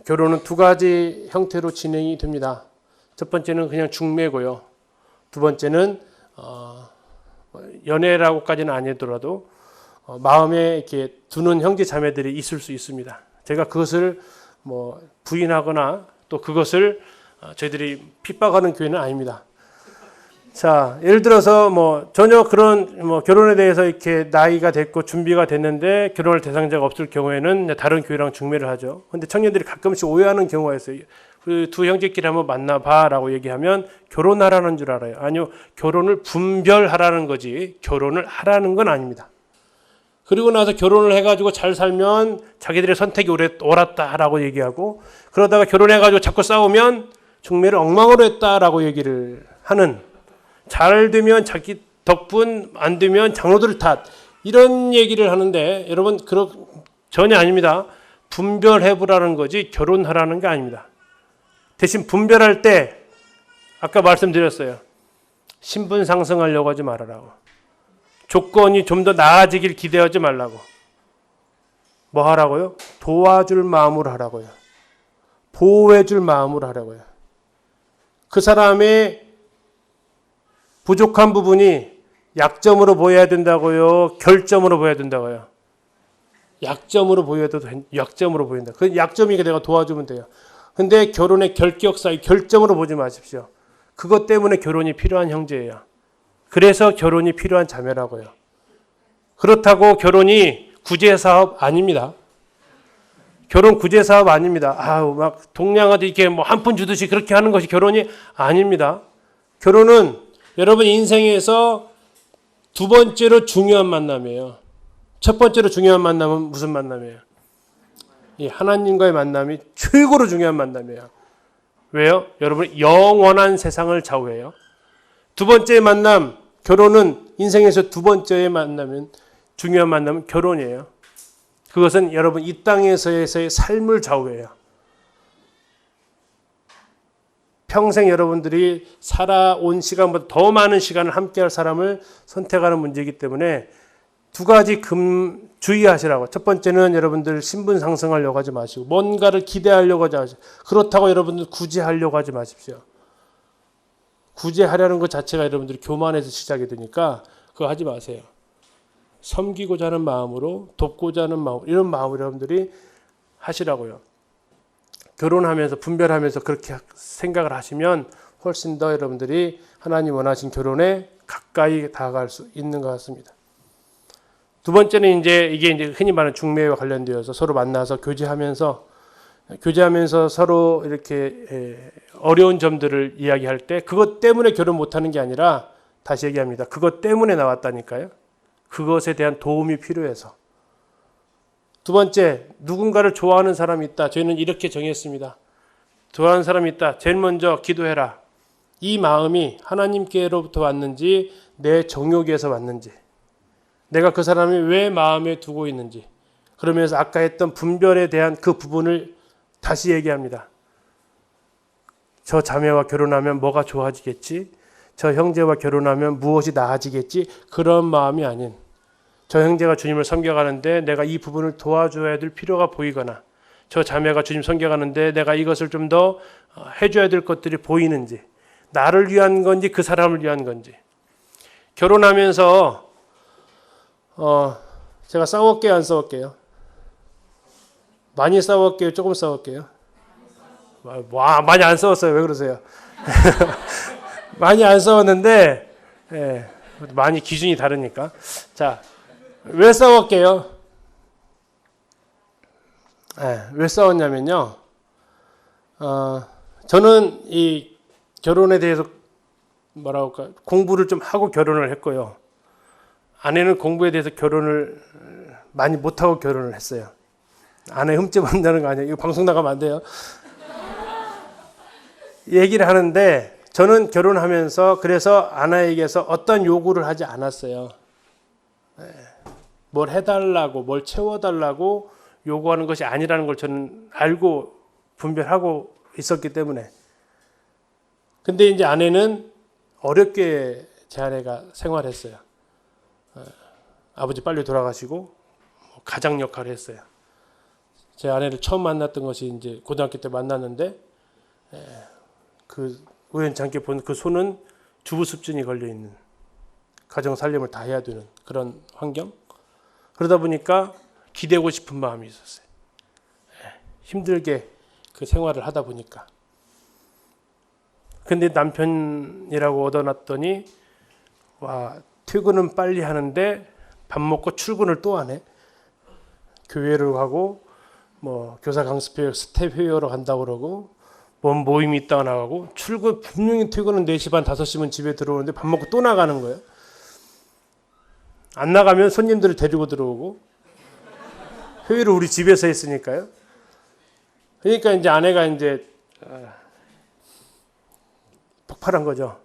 결혼은 두 가지 형태로 진행이 됩니다. 첫 번째는 그냥 중매고요. 두 번째는 연애라고까지는 아니더라도 마음에 이렇게 두는 형제 자매들이 있을 수 있습니다. 제가 그것을 부인하거나 또 그것을 저희들이 핍박하는 교회는 아닙니다. 자, 예를 들어서 전혀 그런 결혼에 대해서 이렇게 나이가 됐고 준비가 됐는데 결혼할 대상자가 없을 경우에는 다른 교회랑 중매를 하죠. 근데 청년들이 가끔씩 오해하는 경우가 있어요. 그 두 형제끼리 한번 만나봐라고 얘기하면 결혼하라는 줄 알아요. 아니요, 결혼을 분별하라는 거지 결혼을 하라는 건 아닙니다. 그리고 나서 결혼을 해가지고 잘 살면 자기들의 선택이 옳았다라고 얘기하고 그러다가 결혼해가지고 자꾸 싸우면 중매를 엉망으로 했다라고 얘기를 하는, 잘 되면 자기 덕분, 안 되면 장로들 탓, 이런 얘기를 하는데 여러분 전혀 아닙니다. 분별해보라는 거지 결혼하라는 게 아닙니다. 대신 분별할 때 아까 말씀드렸어요. 신분 상승하려고 하지 말아라고. 조건이 좀 더 나아지길 기대하지 말라고. 뭐 하라고요? 도와줄 마음으로 하라고요. 보호해줄 마음으로 하라고요. 그 사람의 부족한 부분이 약점으로 보여야 된다고요? 결점으로 보여야 된다고요? 약점으로 보여도 약점으로 보인다. 그 약점이니까 내가 도와주면 돼요. 근데 결혼의 결격 사이 결점으로 보지 마십시오. 그것 때문에 결혼이 필요한 형제예요. 그래서 결혼이 필요한 자매라고요. 그렇다고 결혼이 구제사업 아닙니다. 결혼 구제사업 아닙니다. 막 동량한테 이렇게 한 푼 주듯이 그렇게 하는 것이 결혼이 아닙니다. 결혼은 여러분 인생에서 두 번째로 중요한 만남이에요. 첫 번째로 중요한 만남은 무슨 만남이에요? 이 하나님과의 만남이 최고로 중요한 만남이에요. 왜요? 여러분 영원한 세상을 좌우해요. 두 번째 만남, 결혼은 인생에서 두 번째의 만남은 중요한 만남은 결혼이에요. 그것은 여러분 이 땅에서의 삶을 좌우해요. 평생 여러분들이 살아온 시간보다 더 많은 시간을 함께할 사람을 선택하는 문제이기 때문에 두 가지 주의하시라고. 첫 번째는 여러분들 신분 상승하려고 하지 마시고 뭔가를 기대하려고 하지 마시고 그렇다고 여러분들 구제하려고 하지 마십시오. 구제하려는 것 자체가 여러분들이 교만에서 시작이 되니까 그거 하지 마세요. 섬기고자 하는 마음으로 돕고자 하는 마음 이런 마음으로 여러분들이 하시라고요. 결혼하면서 분별하면서 그렇게 생각을 하시면 훨씬 더 여러분들이 하나님 원하신 결혼에 가까이 다가갈 수 있는 것 같습니다. 두 번째는 이게 이제 흔히 말하는 중매와 관련되어서 서로 만나서 교제하면서 서로 이렇게 어려운 점들을 이야기할 때 그것 때문에 결혼 못하는 게 아니라 다시 얘기합니다. 그것 때문에 나왔다니까요. 그것에 대한 도움이 필요해서. 두 번째, 누군가를 좋아하는 사람이 있다. 저희는 이렇게 정했습니다. 좋아하는 사람이 있다. 제일 먼저 기도해라. 이 마음이 하나님께로부터 왔는지 내 정욕에서 왔는지 내가 그 사람이 왜 마음에 두고 있는지 그러면서 아까 했던 분별에 대한 그 부분을 다시 얘기합니다. 저 자매와 결혼하면 뭐가 좋아지겠지? 저 형제와 결혼하면 무엇이 나아지겠지? 그런 마음이 아닌 저 형제가 주님을 섬겨가는데 내가 이 부분을 도와줘야 될 필요가 보이거나 저 자매가 주님 섬겨가는데 내가 이것을 좀 더 해줘야 될 것들이 보이는지 나를 위한 건지 그 사람을 위한 건지 결혼하면서 제가 싸웠게요 안 싸웠게요? 많이 싸웠게요 조금 싸웠게요? 와 많이 안 싸웠어요. 왜 그러세요? 많이 안 싸웠는데 많이 기준이 다르니까. 자, 왜 싸웠게요? 왜 싸웠냐면요. 저는 이 결혼에 대해서 뭐라고 할까 공부를 좀 하고 결혼을 했고요. 아내는 공부에 대해서 결혼을 많이 못하고 결혼을 했어요. 아내 흠집 없다는 거 아니에요. 이거 방송 나가면 안 돼요. 얘기를 하는데 저는 결혼하면서 그래서 아내에게서 어떤 요구를 하지 않았어요. 뭘 해달라고 뭘 채워달라고 요구하는 것이 아니라는 걸 저는 알고 분별하고 있었기 때문에. 근데 이제 아내는 어렵게 제 아내가 생활했어요. 아버지 빨리 돌아가시고 가장 역할을 했어요. 제 아내를 처음 만났던 것이 이제 고등학교 때 만났는데 그 우연찮게 본 그 손은 주부습진이 걸려 있는 가정 살림을 다 해야 되는 그런 환경. 그러다 보니까 기대고 싶은 마음이 있었어요. 힘들게 그 생활을 하다 보니까. 근데 남편이라고 얻어놨더니 와 퇴근은 빨리 하는데 밥 먹고 출근을 또 하네. 교회를 가고 뭐 교사 강습회 스텝 회의하러 간다고 그러고 뭔 모임이 있다가 나가고 출근 분명히 퇴근은 4시 반 5시면 집에 들어오는데 밥 먹고 또 나가는 거예요. 안 나가면 손님들을 데리고 들어오고 회의를 우리 집에서 했으니까요. 그러니까 이제 아내가 이제 폭발한 거죠.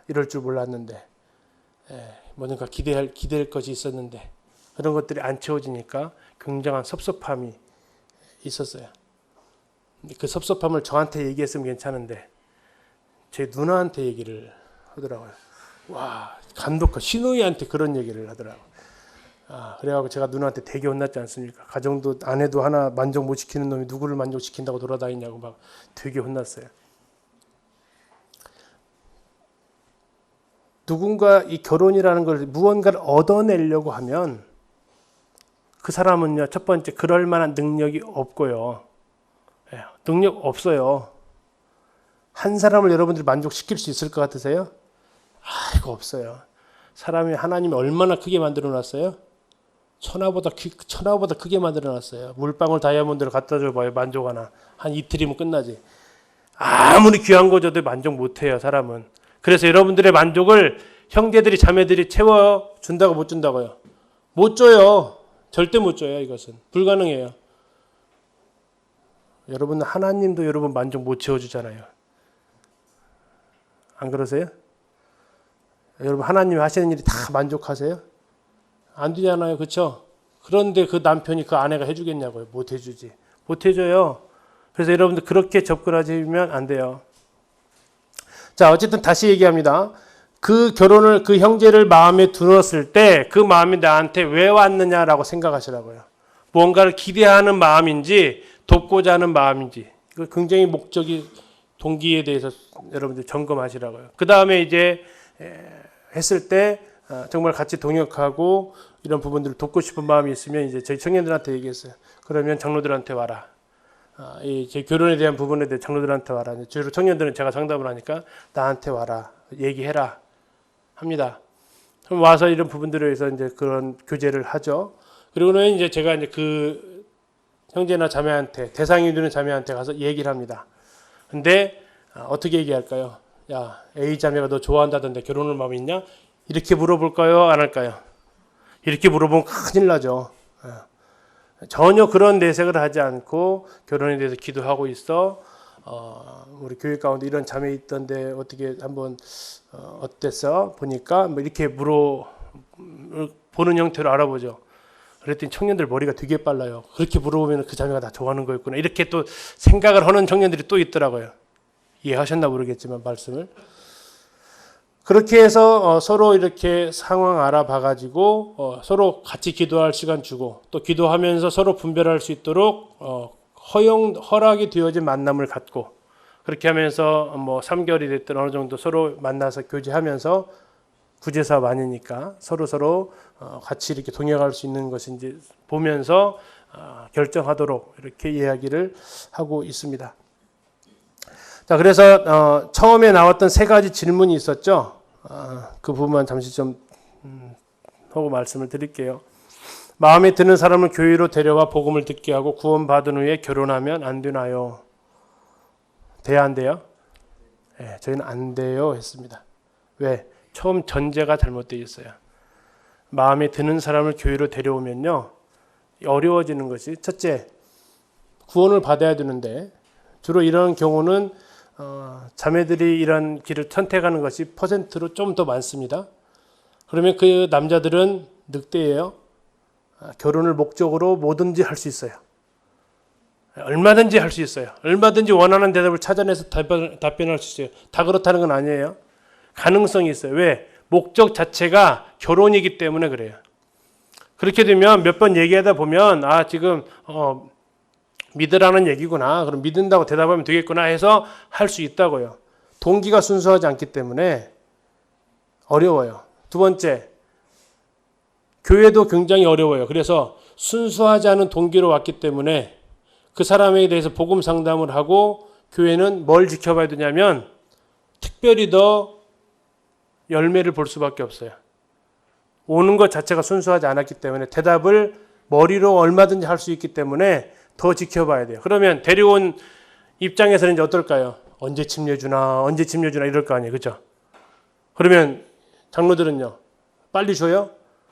이럴 줄 몰랐는데 뭔가 기대할 것이 있었는데 그런 것들이 안 채워지니까 굉장한 섭섭함이 있었어요. 그 섭섭함을 저한테 얘기했으면 괜찮은데 제 누나한테 얘기를 하더라고요. 와 감독과 시누이한테 그런 얘기를 하더라고요. 그래가지고 제가 누나한테 되게 혼났지 않습니까? 가정도 아내도 하나 만족 못 시키는 놈이 누구를 만족시킨다고 돌아다니냐고 막 되게 혼났어요. 누군가 이 결혼이라는 걸 무언가를 얻어내려고 하면 그 사람은요 첫 번째 그럴 만한 능력이 없고요. 능력 없어요. 한 사람을 여러분들이 만족시킬 수 있을 것 같으세요? 이거 없어요. 사람이 하나님이 얼마나 크게 만들어 놨어요? 천하보다 크게 만들어 놨어요. 물방울 다이아몬드를 갖다 줘봐요. 만족 하나. 한 이틀이면 끝나지. 아무리 귀한 거 줘도 만족 못해요. 사람은. 그래서 여러분들의 만족을 형제들이 자매들이 채워준다고 못 준다고요? 못 줘요. 절대 못 줘요. 이것은. 불가능해요. 여러분 하나님도 여러분 만족 못 채워주잖아요. 안 그러세요? 여러분 하나님이 하시는 일이 다 만족하세요? 안 되잖아요. 그렇죠? 그런데 그 남편이 그 아내가 해주겠냐고요. 못 해주지. 못 해줘요. 그래서 여러분들 그렇게 접근하시면 안 돼요. 자 어쨌든 다시 얘기합니다. 그 결혼을 그 형제를 마음에 들었을 때 그 마음이 나한테 왜 왔느냐라고 생각하시라고요. 뭔가를 기대하는 마음인지 돕고자 하는 마음인지 그 굉장히 목적이 동기에 대해서 여러분들 점검하시라고요. 그 다음에 이제 했을 때 정말 같이 동역하고 이런 부분들을 돕고 싶은 마음이 있으면 이제 저희 청년들한테 얘기했어요. 그러면 장로들한테 와라. 제 결혼에 대한 부분에 대해 장로들한테 와라. 주로 청년들은 제가 상담을 하니까 나한테 와라. 얘기해라. 합니다. 그럼 와서 이런 부분들에 대해서 이제 그런 교제를 하죠. 그리고는 이제 제가 이제 그 형제나 자매한테 대상이 되는 자매한테 가서 얘기를 합니다. 근데 어떻게 얘기할까요? 야, A 자매가 너 좋아한다던데 결혼할 마음 있냐? 이렇게 물어볼까요? 안 할까요? 이렇게 물어보면 큰일 나죠. 전혀 그런 내색을 하지 않고 결혼에 대해서 기도하고 있어. 우리 교회 가운데 이런 자매 있던데 어떻게 한번 어땠어? 보니까 뭐 이렇게 물어보는 형태로 알아보죠. 그랬더니 청년들 머리가 되게 빨라요. 그렇게 물어보면 그 자매가 나 좋아하는 거였구나. 이렇게 또 생각을 하는 청년들이 또 있더라고요. 이해하셨나 모르겠지만 말씀을. 그렇게 해서 서로 이렇게 상황 알아봐가지고 서로 같이 기도할 시간 주고 또 기도하면서 서로 분별할 수 있도록 허락이 되어진 만남을 갖고 그렇게 하면서 뭐 3개월이 됐든 어느 정도 서로 만나서 교제하면서 구제사업 아니니까 서로 같이 이렇게 동역할 수 있는 것인지 보면서 결정하도록 이렇게 이야기를 하고 있습니다. 자, 그래서 처음에 나왔던 세 가지 질문이 있었죠. 그 부분만 잠시 좀 하고 말씀을 드릴게요. 마음에 드는 사람을 교회로 데려와 복음을 듣게 하고 구원받은 후에 결혼하면 안 되나요? 돼야 안 돼요? 네, 저희는 안 돼요 했습니다. 왜? 처음 전제가 잘못되어 있어요. 마음에 드는 사람을 교회로 데려오면요 어려워지는 것이 첫째, 구원을 받아야 되는데 주로 이런 경우는 자매들이 이런 길을 선택하는 것이 퍼센트로 좀 더 많습니다. 그러면 그 남자들은 늑대예요. 결혼을 목적으로 뭐든지 할 수 있어요. 얼마든지 할 수 있어요. 얼마든지 원하는 대답을 찾아내서 답변할 수 있어요. 다 그렇다는 건 아니에요. 가능성이 있어요. 왜? 목적 자체가 결혼이기 때문에 그래요. 그렇게 되면 몇 번 얘기하다 보면 지금 믿으라는 얘기구나. 그럼 믿는다고 대답하면 되겠구나 해서 할 수 있다고요. 동기가 순수하지 않기 때문에 어려워요. 두 번째, 교회도 굉장히 어려워요. 그래서 순수하지 않은 동기로 왔기 때문에 그 사람에 대해서 복음 상담을 하고 교회는 뭘 지켜봐야 되냐면 특별히 더 열매를 볼 수밖에 없어요. 오는 것 자체가 순수하지 않았기 때문에 대답을 머리로 얼마든지 할 수 있기 때문에 더 지켜봐야 돼요. 그러면 데려온 입장에서는 이제 어떨까요? 언제 침례주나 이럴 거 아니에요. 그죠? 그러면 장로들은요, 빨리 줘요?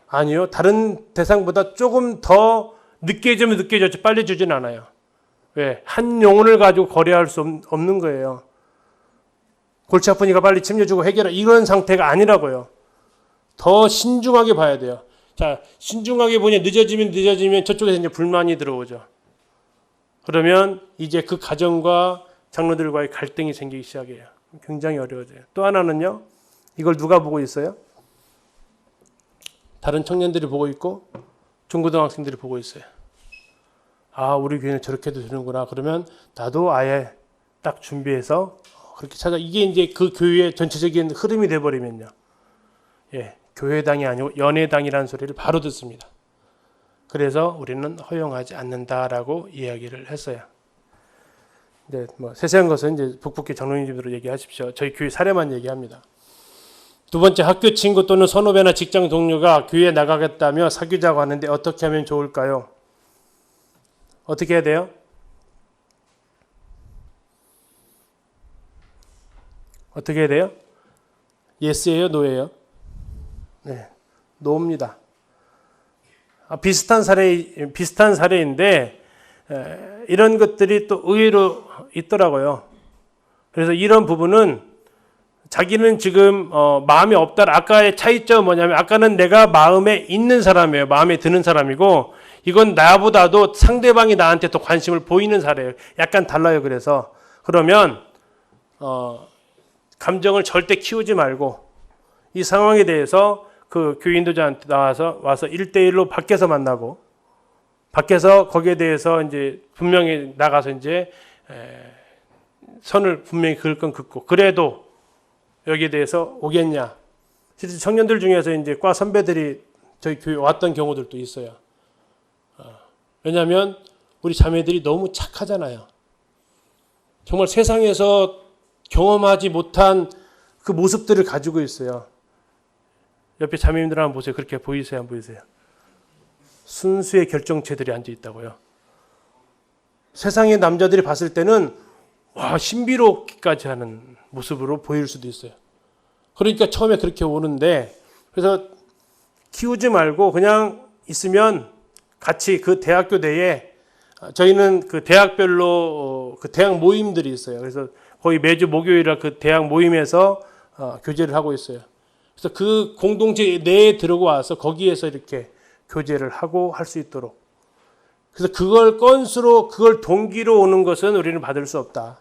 아니요. 다른 대상보다 조금 더 늦게 주면 늦게 줬지 빨리 주진 않아요. 왜? 한 영혼을 가지고 거래할 수 없는 거예요. 골치 아프니까 빨리 침례주고 해결해. 이런 상태가 아니라고요. 더 신중하게 봐야 돼요. 자, 신중하게 보니 늦어지면 저쪽에서 이제 불만이 들어오죠. 그러면 이제 그 가정과 장로들과의 갈등이 생기기 시작해요. 굉장히 어려워져요. 또 하나는요, 이걸 누가 보고 있어요? 다른 청년들이 보고 있고 중고등학생들이 보고 있어요. 우리 교회는 저렇게도 되는구나. 그러면 나도 아예 딱 준비해서 그렇게 이게 이제 그 교회의 전체적인 흐름이 돼버리면요. 교회당이 아니고 연회당이라는 소리를 바로 듣습니다. 그래서 우리는 허용하지 않는다라고 이야기를 했어요. 이제 뭐 세세한 것은 이제 북북교 장로님들로 얘기하십시오. 저희 교회 사례만 얘기합니다. 두 번째, 학교 친구 또는 선후배나 직장 동료가 교회에 나가겠다며 사귀자고 하는데 어떻게 하면 좋을까요? 어떻게 해야 돼요? 어떻게 해야 돼요? 예스예요? 노예요? 네, 노입니다. 비슷한 사례인데 이런 것들이 또 의외로 있더라고요. 그래서 이런 부분은 자기는 지금 마음이 없다. 아까의 차이점은 뭐냐면 아까는 내가 마음에 있는 사람이에요. 마음에 드는 사람이고 이건 나보다도 상대방이 나한테 더 관심을 보이는 사례예요. 약간 달라요. 그래서 그러면 감정을 절대 키우지 말고 이 상황에 대해서 그 교회 인도자한테 와서 1대1로 밖에서 만나고, 밖에서 거기에 대해서 이제 분명히 나가서 이제 선을 분명히 그을 건 긋고, 그래도 여기에 대해서 오겠냐. 실제 청년들 중에서 이제 과 선배들이 저희 교회 왔던 경우들도 있어요. 왜냐하면 우리 자매들이 너무 착하잖아요. 정말 세상에서 경험하지 못한 그 모습들을 가지고 있어요. 옆에 자매님들 한번 보세요. 그렇게 보이세요? 안 보이세요? 순수의 결정체들이 앉아 있다고요. 세상의 남자들이 봤을 때는 와, 신비롭기까지 하는 모습으로 보일 수도 있어요. 그러니까 처음에 그렇게 오는데, 그래서 키우지 말고 그냥 있으면 같이 그 대학교 내에, 저희는 그 대학별로 그 대학 모임들이 있어요. 그래서 거의 매주 목요일에 그 대학 모임에서 교제를 하고 있어요. 그래서 그 공동체 내에 들어와서 거기에서 이렇게 교제를 하고 할 수 있도록. 그래서 그걸 건수로, 그걸 동기로 오는 것은 우리는 받을 수 없다.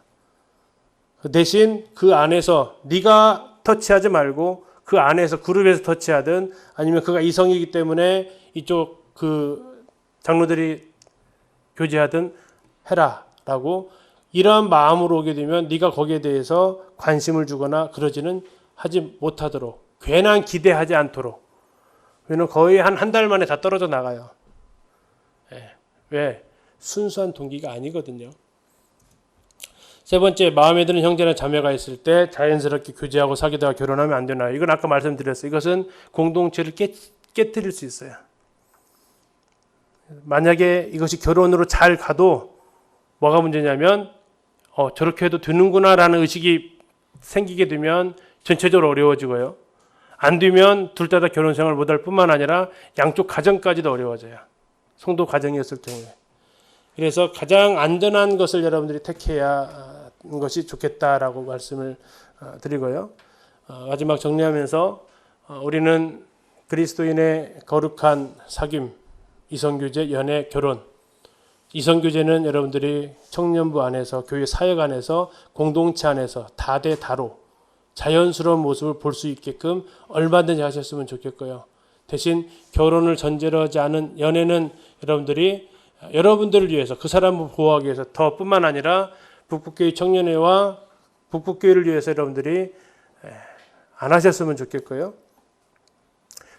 대신 그 안에서 네가 터치하지 말고 그 안에서 그룹에서 터치하든, 아니면 그가 이성이기 때문에 이쪽 그 장로들이 교제하든 해라라고, 이러한 마음으로 오게 되면 네가 거기에 대해서 관심을 주거나 그러지는 하지 못하도록, 괜한 기대하지 않도록. 왜냐면 거의 한 달 만에 다 떨어져 나가요. 왜? 순수한 동기가 아니거든요. 세 번째, 마음에 드는 형제나 자매가 있을 때 자연스럽게 교제하고 사귀다가 결혼하면 안 되나요? 이건 아까 말씀드렸어요. 이것은 공동체를 깨뜨릴 수 있어요. 만약에 이것이 결혼으로 잘 가도 뭐가 문제냐면 저렇게 해도 되는구나라는 의식이 생기게 되면 전체적으로 어려워지고요. 안 되면 둘 다 결혼 생활을 못할 뿐만 아니라 양쪽 가정까지도 어려워져요. 성도 가정이었을 경우에. 그래서 가장 안전한 것을 여러분들이 택해야 하는 것이 좋겠다라고 말씀을 드리고요. 마지막 정리하면서 우리는 그리스도인의 거룩한 사귐, 이성교제, 연애, 결혼. 이성교제는 여러분들이 청년부 안에서, 교회 사역 안에서, 공동체 안에서 다대다로 자연스러운 모습을 볼 수 있게끔 얼마든지 하셨으면 좋겠고요. 대신 결혼을 전제로 하지 않은 연애는 여러분들이 여러분들을 위해서, 그 사람을 보호하기 위해서 더 뿐만 아니라 북북교회 청년회와 북북교회를 위해서 여러분들이 안 하셨으면 좋겠고요.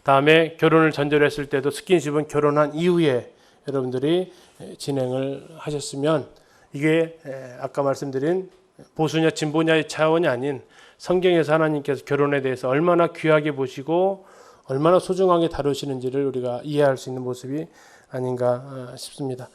다음에 결혼을 전제로 했을 때도 스킨십은 결혼한 이후에 여러분들이 진행을 하셨으면, 이게 아까 말씀드린 보수냐 진보냐의 차원이 아닌 성경에서 하나님께서 결혼에 대해서 얼마나 귀하게 보시고 얼마나 소중하게 다루시는지를 우리가 이해할 수 있는 모습이 아닌가 싶습니다.